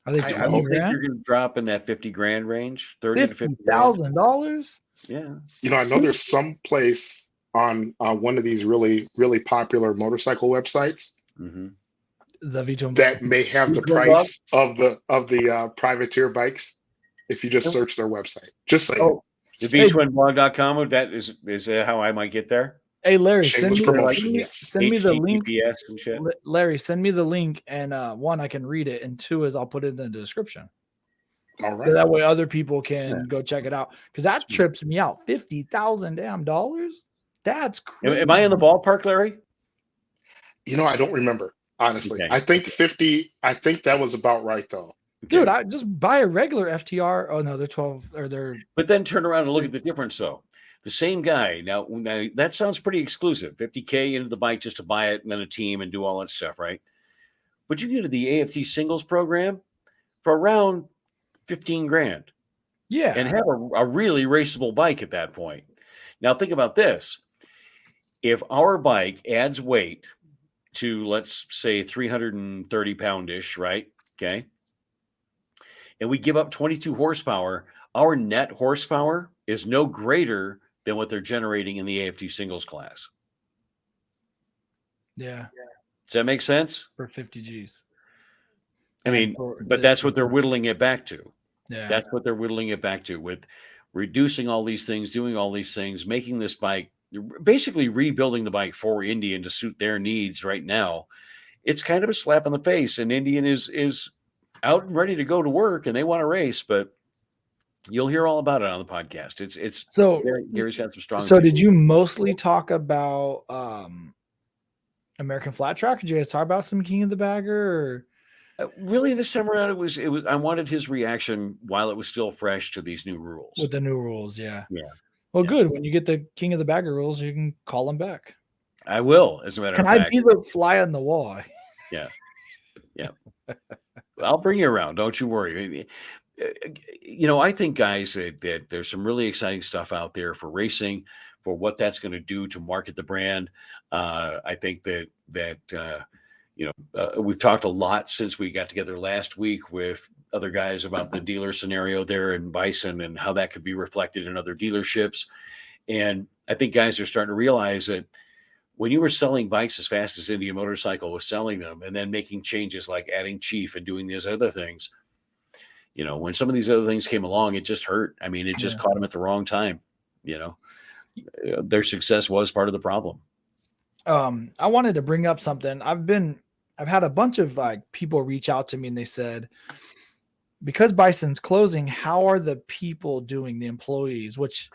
Are they 20 I don't grand? think you're going to drop in that 50 grand range, $30,000 to $50,000. Yeah. I know there's some place on one of these really, really popular motorcycle websites the V2 that may have the price of the privateer bikes if you just search their website. Just saying. Oh, the V2blog.com. That is that how I might get there? Hey Larry, send me the link. And shit. Larry, send me the link, and 1, I can read it, and 2 is I'll put it in the description. All right. So that way other people can go check it out. Because that trips me out. $50,000 damn dollars. That's crazy. Am I in the ballpark, Larry? I don't remember, honestly. Okay. I think 50. I think that was about right though. Okay. Dude, I just buy a regular FTR. Oh no, they're 12 or they're. But then turn around and look at the difference, though. The same guy. Now that sounds pretty exclusive. $50K into the bike just to buy it, and then a team and do all that stuff, right? But you can get to the AFT singles program for around 15 grand. Yeah. And have a really raceable bike at that point. Now think about this. If our bike adds weight to, let's say, 330 poundish, right? Okay. And we give up 22 horsepower, our net horsepower is no greater than what they're generating in the AFT singles class. Yeah. Does that make sense? For 50 Gs. I mean, but that's what they're whittling it back to. Yeah. That's what they're whittling it back to, with reducing all these things, doing all these things, making this bike, basically rebuilding the bike for Indian to suit their needs right now. It's kind of a slap in the face, and Indian is out and ready to go to work, and they want to race, but you'll hear all about it on the podcast. It's so Gary's got some strong. So did you mostly talk about American Flat Track? Did you guys talk about some King of the Bagger? Really, this time around, it was. I wanted his reaction while it was still fresh to these new rules. With the new rules, yeah. Yeah. Well, good. When you get the King of the Bagger rules, you can call them back. I will, as a matter of fact. Can I be the fly on the wall? Yeah. I'll bring you around. Don't you worry. I think, guys, that there's some really exciting stuff out there for racing, for what that's going to do to market the brand. I think that we've talked a lot since we got together last week with other guys about the dealer scenario there in Bison and how that could be reflected in other dealerships. And I think guys are starting to realize that when you were selling bikes as fast as Indian Motorcycle was selling them, and then making changes like adding Chief and doing these other things, when some of these other things came along, it just hurt. I mean, it just caught them at the wrong time. Their success was part of the problem. I wanted to bring up something. I've had a bunch of people reach out to me, and they said, because Bison's closing, how are the people doing, the employees, which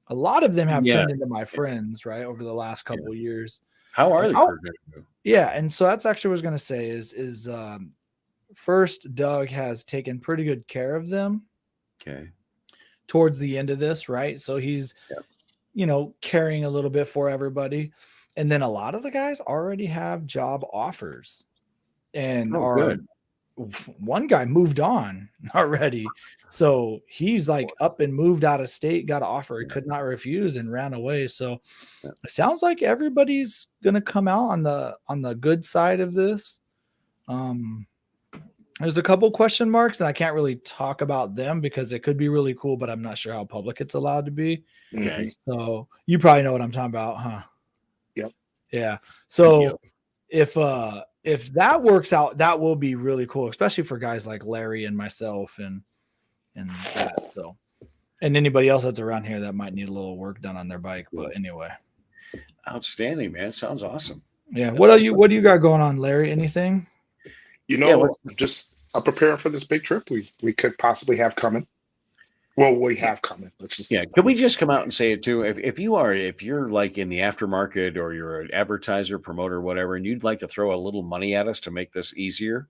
a lot of them have turned into my friends, right, over the last couple of years. How are they? Yeah, and so that's actually what I was going to say is first, Doug has taken pretty good care of them. Okay. Towards the end of this, right? So he's, caring a little bit for everybody. And then a lot of the guys already have job offers, and good. One guy moved on already. So he's up and moved out of state, got an offer he could not refuse, and ran away. So it sounds like everybody's going to come out on the good side of this. There's a couple question marks, and I can't really talk about them because it could be really cool, but I'm not sure how public it's allowed to be. Okay. So you probably know what I'm talking about, huh? Yep. Yeah. So if that works out, that will be really cool, especially for guys like Larry and myself and that. So, and anybody else that's around here that might need a little work done on their bike. But anyway. Outstanding, man. Sounds awesome. Yeah. What do you got going on, Larry? Anything? I'm preparing for this big trip we could possibly have coming. Well, we have coming. Let's just Can we just come out and say it too? If you're like in the aftermarket, or you're an advertiser, promoter, whatever, and you'd like to throw a little money at us to make this easier,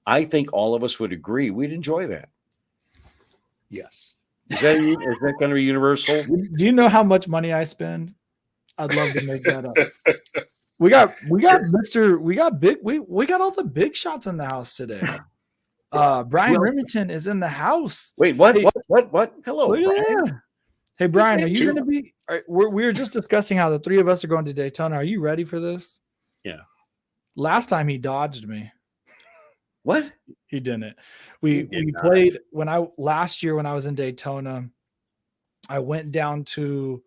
I think all of us would agree we'd enjoy that. Yes. Is that going to be universal? Do you know how much money I spend? I'd love to make that up. We got all the big shots in the house today. Brian Remington is in the house. Wait, what? Hey, what? Hello, Brian. Hey, Brian, are you going to be? We were just discussing how the three of us are going to Daytona. Are you ready for this? Yeah. Last time he dodged me. What? He didn't. We played last year when I was in Daytona. I went down to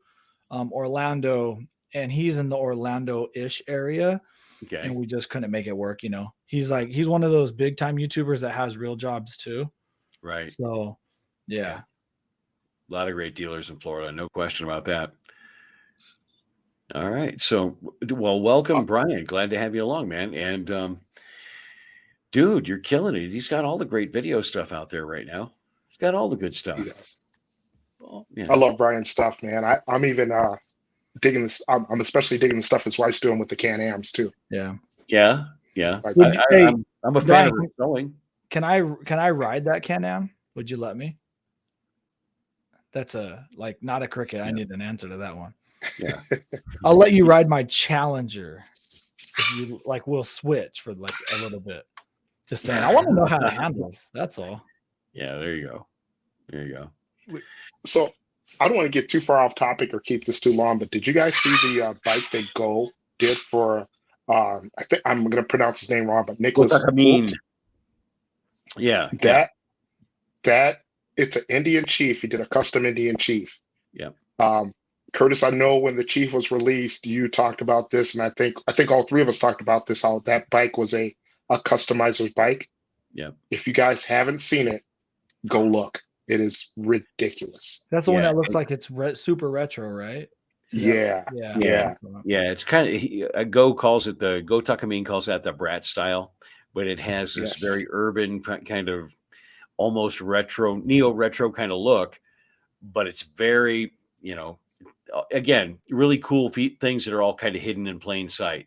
Orlando, and he's in the Orlando-ish area. Okay. And we just couldn't make it work. He's one of those big time YouTubers that has real jobs too. Right. So, yeah. A lot of great dealers in Florida. No question about that. All right. So, well, welcome, Brian. Glad to have you along, man. And, dude, you're killing it. He's got all the great video stuff out there right now. He's got all the good stuff. Yes. Well, I love Brian's stuff, man. I'm even digging this. I'm especially digging the stuff his wife's doing with the Can-Ams too. Yeah. Like, I'm a fan of it going. Can I ride that Can-Am? Would you let me? That's not a cricket. I need an answer to that one. Yeah. I'll let you ride my Challenger. If you we'll switch for a little bit. Just saying. I want to know how it handles. That's all. Yeah, there you go. So I don't want to get too far off topic or keep this too long, but did you guys see the bike that Go did for I think I'm going to pronounce his name wrong, but Nicholas. Yeah. That it's an Indian Chief. He did a custom Indian Chief. Yeah. Curtis, I know when the Chief was released, you talked about this, and I think all three of us talked about this, how that bike was a customizer's bike. Yeah. If you guys haven't seen it, go look. It is ridiculous. That's the one Yeah. that looks like it's super retro, right? Is Yeah. yeah. Yeah. Yeah, it's kind of Go calls it the Go Takamine calls that the brat style, but it has this Yes. very urban kind of almost retro, neo retro kind of look, but it's very, again, really cool things that are all kind of hidden in plain sight.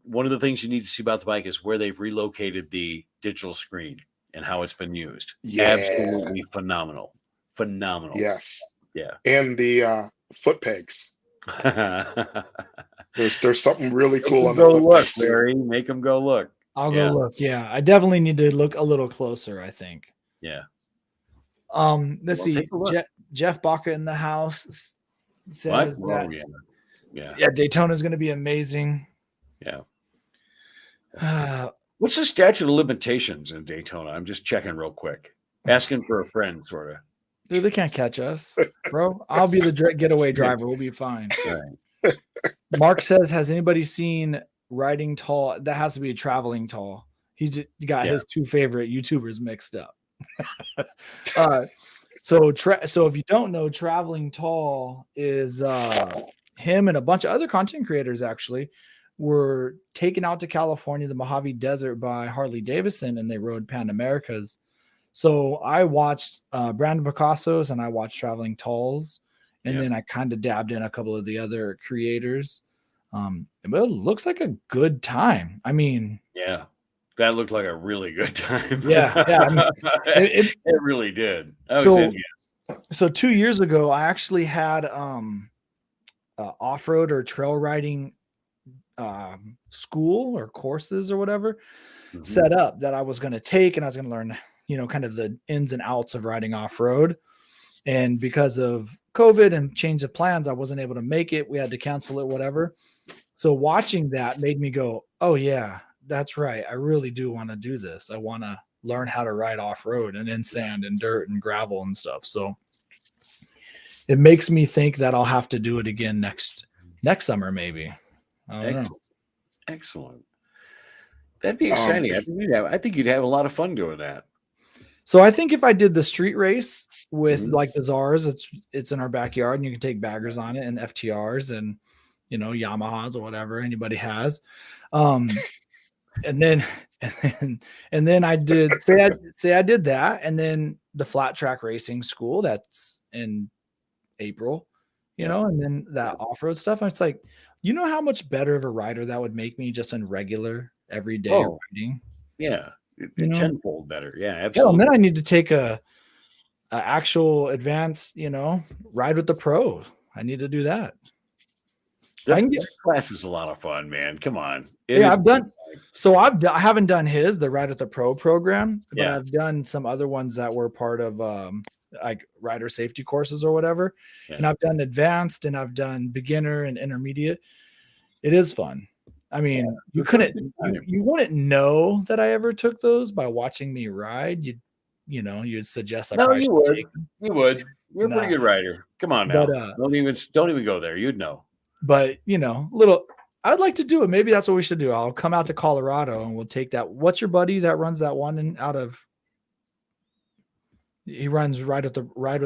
One of the things you need to see about the bike is where they've relocated the digital screen and how it's been used. Yeah. Absolutely phenomenal. Phenomenal. Yes. Yeah. And the foot pegs. There's something really cool on the go foot look, pegs too. Larry. Make them go look. I'll go look. Yeah, I definitely need to look a little closer, I think. Yeah. Let's see. take a look. Jeff Baca in the house says What? that Yeah. Daytona is going to be amazing. Yeah. What's the statute of limitations in Daytona? I'm just checking real quick. Asking for a friend, sort of. Dude, they can't catch us, bro. I'll be the getaway driver. We'll be fine. Right. Mark says, has anybody seen Riding Tall? That has to be a Traveling Tall. He got his two favorite YouTubers mixed up. So if you don't know, Traveling Tall is him and a bunch of other content creators actually were taken out to California, the Mojave Desert by Harley-Davidson, and they rode Pan Americas. So I watched Brandon Picasso's and I watched Traveling Talls, and then I kind of dabbed in a couple of the other creators. But it looks like a good time. I mean, yeah, that looked like a really good time. Yeah. I mean, it really did. I was envious. So 2 years ago, I actually had off-road or trail riding school or courses or whatever set up that I was going to take, and I was going to learn, kind of the ins and outs of riding off-road. And because of COVID and change of plans, I wasn't able to make it. We had to cancel it, whatever. So watching that made me go, oh yeah, that's right. I really do want to do this. I want to learn how to ride off-road and in sand and dirt and gravel and stuff. So it makes me think that I'll have to do it again next summer, maybe. Excellent. That'd be exciting. I think you'd have a lot of fun doing that. So I think if I did the street race with like the Zars, it's in our backyard and you can take baggers on it and FTRs and, Yamahas or whatever anybody has. And then I did say I did that. And then the flat track racing school that's in April, and then that off-road stuff. It's like, how much better of a rider that would make me just in regular everyday riding. Yeah. Tenfold better. Yeah, absolutely. And then I need to take a actual advanced, ride with the pro. I need to do that. That class is a lot of fun, man. Come on. I've done. So I haven't done the Ride with the Pro program, but I've done some other ones that were part of like rider safety courses or whatever. Yeah. And I've done advanced and I've done beginner and intermediate. It is fun. I mean, you wouldn't know that I ever took those by watching me ride. You'd suggest you would. You would. You're a pretty good rider. Come on now. But, don't even go there. You'd know. But I'd like to do it. Maybe that's what we should do. I'll come out to Colorado and we'll take that. What's your buddy that runs that one he runs Ride with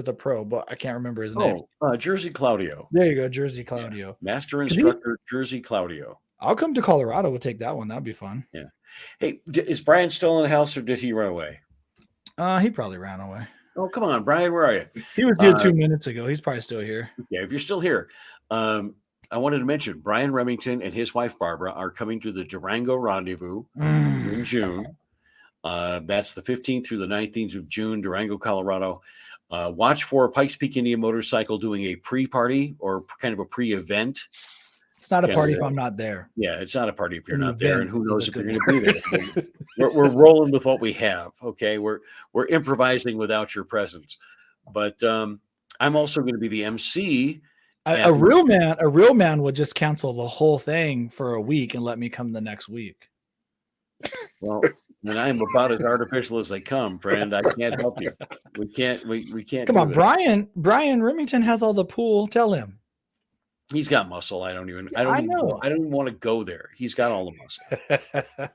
the Pro, but I can't remember his name. Jersey Claudio. There you go, Jersey Claudio. Master instructor Jersey Claudio. I'll come to Colorado. We'll take that one. That'd be fun. Yeah. Hey, is Brian still in the house or did he run away? He probably ran away. Oh, come on, Brian. Where are you? He was here 2 minutes ago. He's probably still here. Yeah, if you're still here. I wanted to mention Brian Remington and his wife Barbara are coming to the Durango Rendezvous in June. That's the 15th through the 19th of June, Durango, Colorado. Watch for Pikes Peak Indian Motorcycle doing a pre-party or kind of a pre-event. It's not a party if I'm not there. Yeah, it's not a party if you're not there, and who knows if you're going to be there. We're rolling with what we have. Okay, we're improvising without your presence. But I'm also going to be the MC. A real man would just cancel the whole thing for a week and let me come the next week. Well, and I'm about as artificial as they come, friend. I can't help you. We can't. Come on, Brian Remington has all the pool. Tell him. He's got muscle. I don't even want to go there. He's got all the muscle.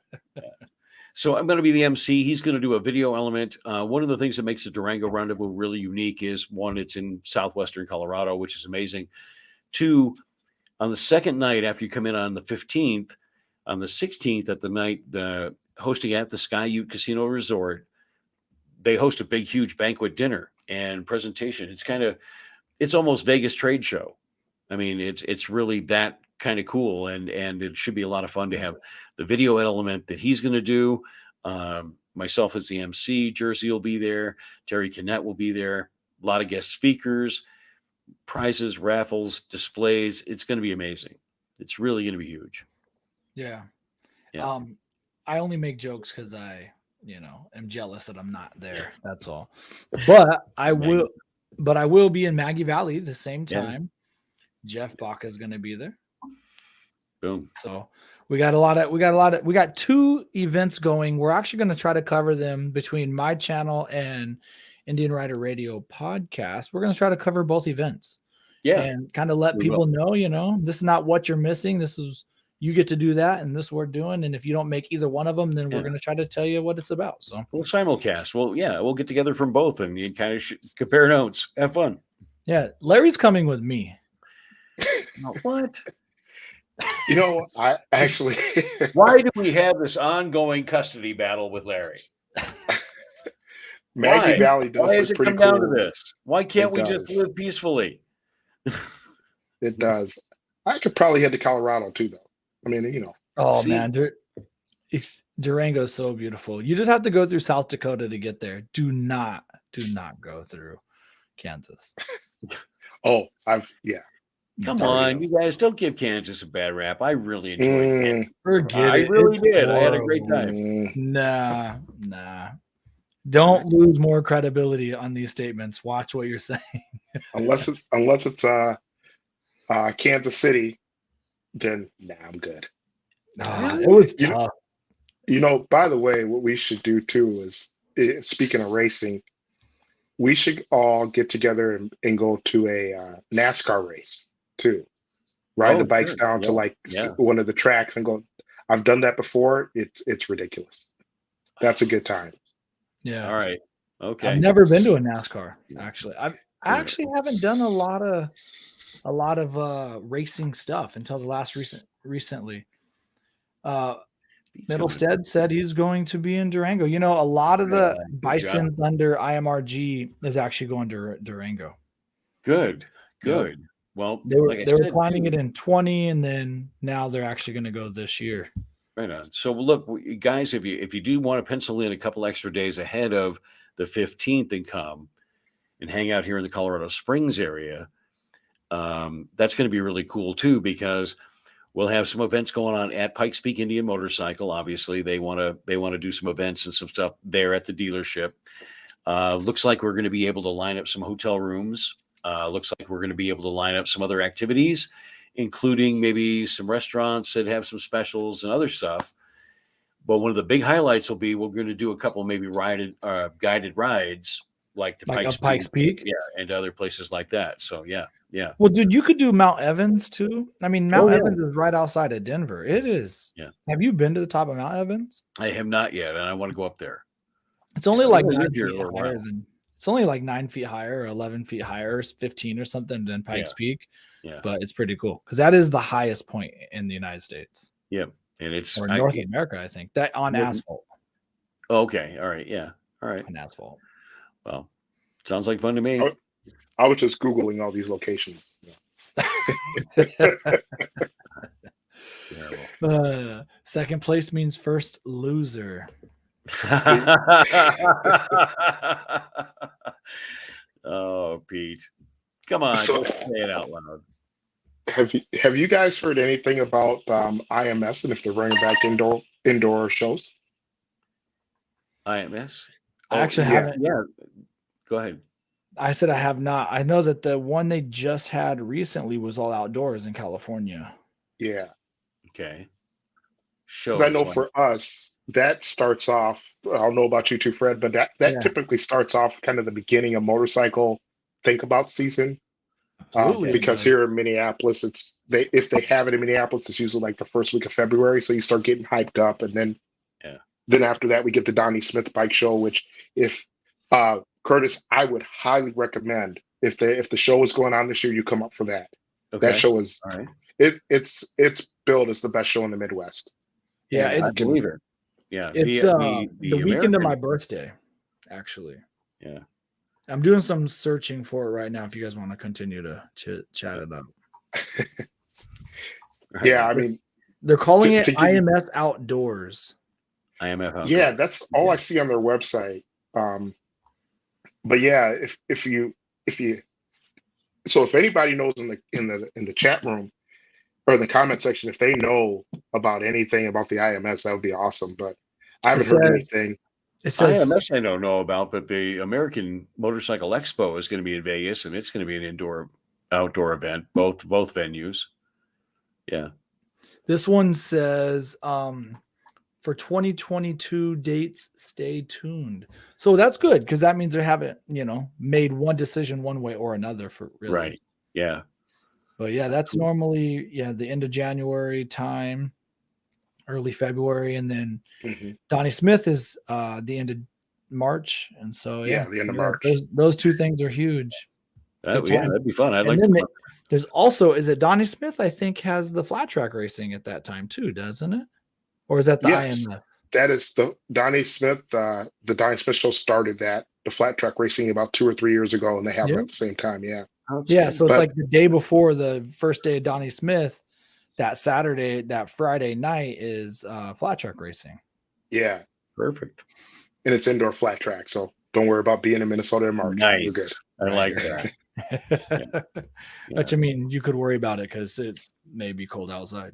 So I'm going to be the MC. He's going to do a video element. One of the things that makes the Durango Rendezvous really unique is, one, it's in southwestern Colorado, which is amazing. Two, on the second night after you come in on the 15th, on the 16th at the night, the hosting at the Sky Ute Casino Resort, they host a big, huge banquet dinner and presentation. It's almost Vegas trade show. I mean, it's really that kind of cool, and it should be a lot of fun to have the video element that he's going to do. Myself as the MC, Jersey will be there, Terry Kinnett will be there, a lot of guest speakers, prizes, raffles, displays. It's going to be amazing. It's really going to be huge. Yeah. Yeah. I only make jokes because I, am jealous that I'm not there. That's all. But I will be in Maggie Valley the same time. Jeff Baca is going to be there. Boom. So we got 2 events going. We're actually going to try to cover them between my channel and Indian Rider Radio podcast. We're going to try to cover both events. Yeah. And kind of let people know, this is not what you're missing. This is, you get to do that, and this we're doing. And if you don't make either one of them, then we're going to try to tell you what it's about. So we'll simulcast. Well, we'll get together from both and you kind of compare notes. Have fun. Yeah. Larry's coming with me. What? I actually. Why do we have this ongoing custody battle with Larry? Maggie Valley does. Why does it come down to this? Why can't we just live peacefully? It does. I could probably head to Colorado too, though. I mean, Oh man, Durango is so beautiful. You just have to go through South Dakota to get there. Do not go through Kansas. Come on, you guys, don't give Kansas a bad rap. I really enjoyed it. Forget I it. really It's did. horrible. I had a great time. Nah. Don't lose more credibility on these statements. Watch what you're saying. unless it's Kansas City, then I'm good. It was tough. By the way, what we should do too is, speaking of racing, we should all get together and go to a NASCAR race too. Ride the bikes down to one of the tracks and go. I've done that before. It's ridiculous. That's a good time. Yeah. All right. Okay. I've never been to a NASCAR. Actually, I actually haven't done a lot of racing stuff until the last recently. Middlestead said he's going to be in Durango. A lot of the Bison Thunder IMRG is actually going to Durango. Good. Well, they were planning it in 20, and then now they're actually going to go this year. Right on. So look, guys, if you do want to pencil in a couple extra days ahead of the 15th and come and hang out here in the Colorado Springs area, that's going to be really cool too, because we'll have some events going on at Pikes Peak Indian Motorcycle. Obviously, they want to do some events and some stuff there at the dealership. Looks like we're going to be able to line up some hotel rooms. Looks like we're going to be able to line up some other activities, including maybe some restaurants that have some specials and other stuff. But one of the big highlights will be we're going to do a couple maybe guided rides like to Pikes Peak, and other places like that. So yeah. Well, dude, you could do Mount Evans too. I mean, Mount Evans is right outside of Denver. It is. Yeah. Have you been to the top of Mount Evans? I have not yet, and I want to go up there. It's only like 9 feet higher than. It's only like 9 feet higher, or 11 feet higher, or 15 or something than Pikes Peak. Yeah, but it's pretty cool because that is the highest point in the United States. Yeah, and it's North America, I think, that on asphalt. Okay, all right, yeah, all right, on asphalt. Well, sounds like fun to me. I was just Googling all these locations. Second place means first loser. Oh, Pete, come on, don't say it out loud. Have you guys heard anything about IMS and if they're bringing back indoor shows? IMS? I actually haven't. Yeah, go ahead. I said I have not. I know that the one they just had recently was all outdoors in California. Yeah. Okay. Because I know for us, that starts off, I don't know about you too, Fred, but that typically starts off kind of the beginning of motorcycle think about season. Because here in Minneapolis, if they have it in Minneapolis, it's usually like the first week of February. So you start getting hyped up, and then Then after that, we get the Donnie Smith bike show, which if Curtis, I would highly recommend if the show is going on this year, you come up for that. Okay. That show is All right. it's billed as the best show in the Midwest. Yeah, And I believe it. Yeah. it's the weekend of my American- birthday, actually. Yeah. I'm doing some searching for it right now if you guys want to continue to chat it up. Right. Yeah, I mean, They're calling To- it to give you- IMS Outdoors. IMF. Outdoor. yeah, that's all I see on their website. But yeah, if you so if anybody knows in the chat room or the comment section, if they know about anything about the IMS, that would be awesome. But I haven't heard anything. It says IMS I don't know about, but the American Motorcycle Expo is going to be in Vegas, and it's going to be an indoor-outdoor event, both venues. Yeah. this one says for 2022 dates, stay tuned. So that's good because that means they haven't, made one decision one way or another for really. Right. Yeah. But yeah, that's normally the end of January time, early February, and then Mhm. Donnie Smith is the end of March, and so Yeah, the end of March. Those two things are huge. Good time. That'd be fun. I'd And like then to. there's also, is it Donnie Smith? I think has the flat track racing at that time too, doesn't it? Or is that the Yes. IMS? That is the Donnie Smith. The Donnie Smith show started the flat track racing about 2 or 3 years ago, and they have it at the same time. Yeah. Yeah, so it's But- like the day before the first day of Donnie Smith. That Friday night is flat track racing. Yeah, Perfect. and it's indoor flat track, so don't worry about being in Minnesota in March. Nice. You're good. I like that. Which I mean, you could worry about it because it may be cold outside.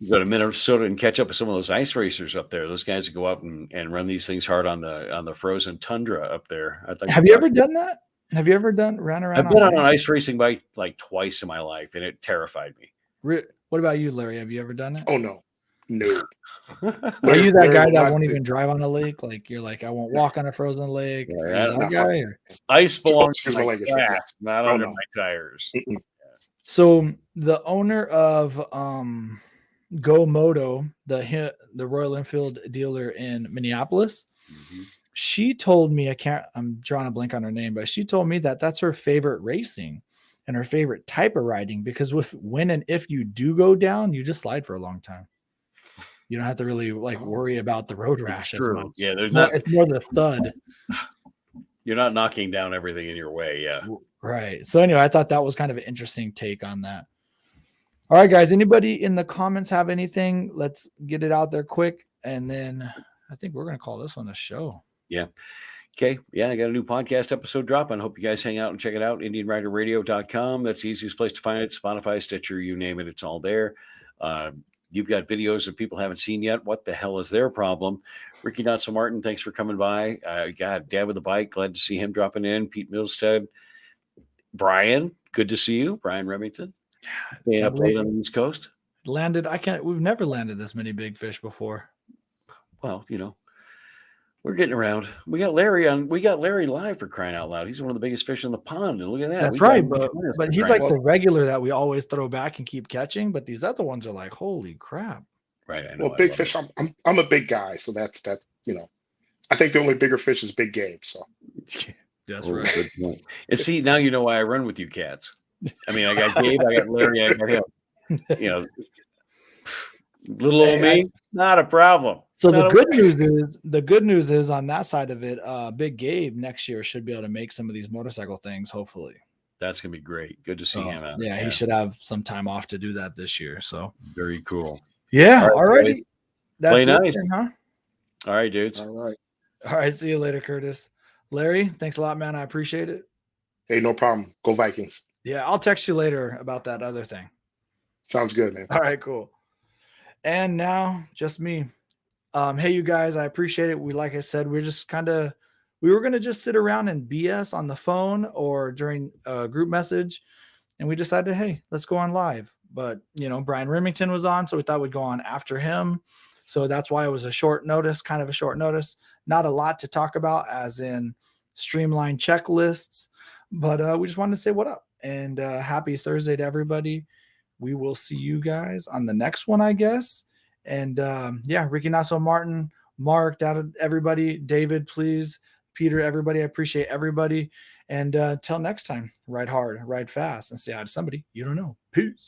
Go to Minnesota and catch up with some of those ice racers up there. Those guys that go out and run these things hard on the frozen tundra up there. Have you ever done that? Have you ever ran around? I've been on an ice racing bike like twice in my life, and it terrified me. What about you, Larry? Have you ever done it? Oh no. Are you that guy that not won't do- even drive on a lake? Like you're like, I won't walk on a frozen lake. Yeah, Are you that's that not guy? fun. Or- Ice belongs Excuse to my my language. grass, not Oh, under no. my tires. Mm-mm. So the owner of Go Moto, the Royal Enfield dealer in Minneapolis, Mhm. she told me, I'm drawing a blank on her name, but she told me that that's her favorite racing and her favorite type of riding because when and if you do go down, you just slide for a long time. You don't have to really worry about the road rash as much. Yeah, there's It's more the thud. You're not knocking down everything in your way. Yeah. Right. So anyway, I thought that was kind of an interesting take on that. All right, guys. Anybody in the comments have anything? Let's get it out there quick. And then I think we're going to call this one a show. Yeah. Okay. Yeah, I got a new podcast episode dropping. I hope you guys hang out and check it out. IndianRiderRadio.com. That's the easiest place to find it. Spotify, Stitcher, you name it. It's all there. You've got videos that people haven't seen yet. What the hell is their problem? Ricky Not So Martin, thanks for coming by. God, Dad with the Bike, glad to see him dropping in. Pete Milstead. Brian, good to see you. Brian Remington. Staying up late on the East Coast. We've never landed this many big fish before. Well, we're getting around. We got Larry live, for crying out loud. He's one of the biggest fish in the pond. And look at that. That's We got right. him But he's like the regular that we always throw back and keep catching. But these other ones are like, holy crap. right. I know. Well, I big love fish. I'm a big guy, so that's that. I think the only bigger fish is big game. So That's Oh, right. good point. And see, now you know why I run with you cats. I mean, I got Gabe, I got Larry, I got him. Little old me, not a problem. So Not the good news is on that side of it, Big Gabe next year should be able to make some of these motorcycle things, hopefully. That's gonna be great. Good to see him out. Yeah, he should have some time off to do that this year. So Very cool. yeah, All right, alrighty. That's Play it nice. then, huh? All right, dudes. all right. All right, see you later, Curtis. Larry, thanks a lot, man. I appreciate it. Hey, no problem. Go Vikings. Yeah, I'll text you later about that other thing. Sounds good, man. All right, cool. And now just me. Hey, you guys, I appreciate it. Like I said, we were going to just sit around and BS on the phone or during a group message. And we decided, hey, let's go on live. But, Brian Remington was on, so we thought we'd go on after him. So that's why it was kind of a short notice. Not a lot to talk about as in streamlined checklists, but we just wanted to say what up. And happy Thursday to everybody. We will see you guys on the next one, I guess. And yeah, Ricky Nasso Martin, Mark, everybody, David, please, Peter, everybody. I appreciate everybody. And till next time, ride hard, ride fast, and say hi to somebody you don't know. Peace.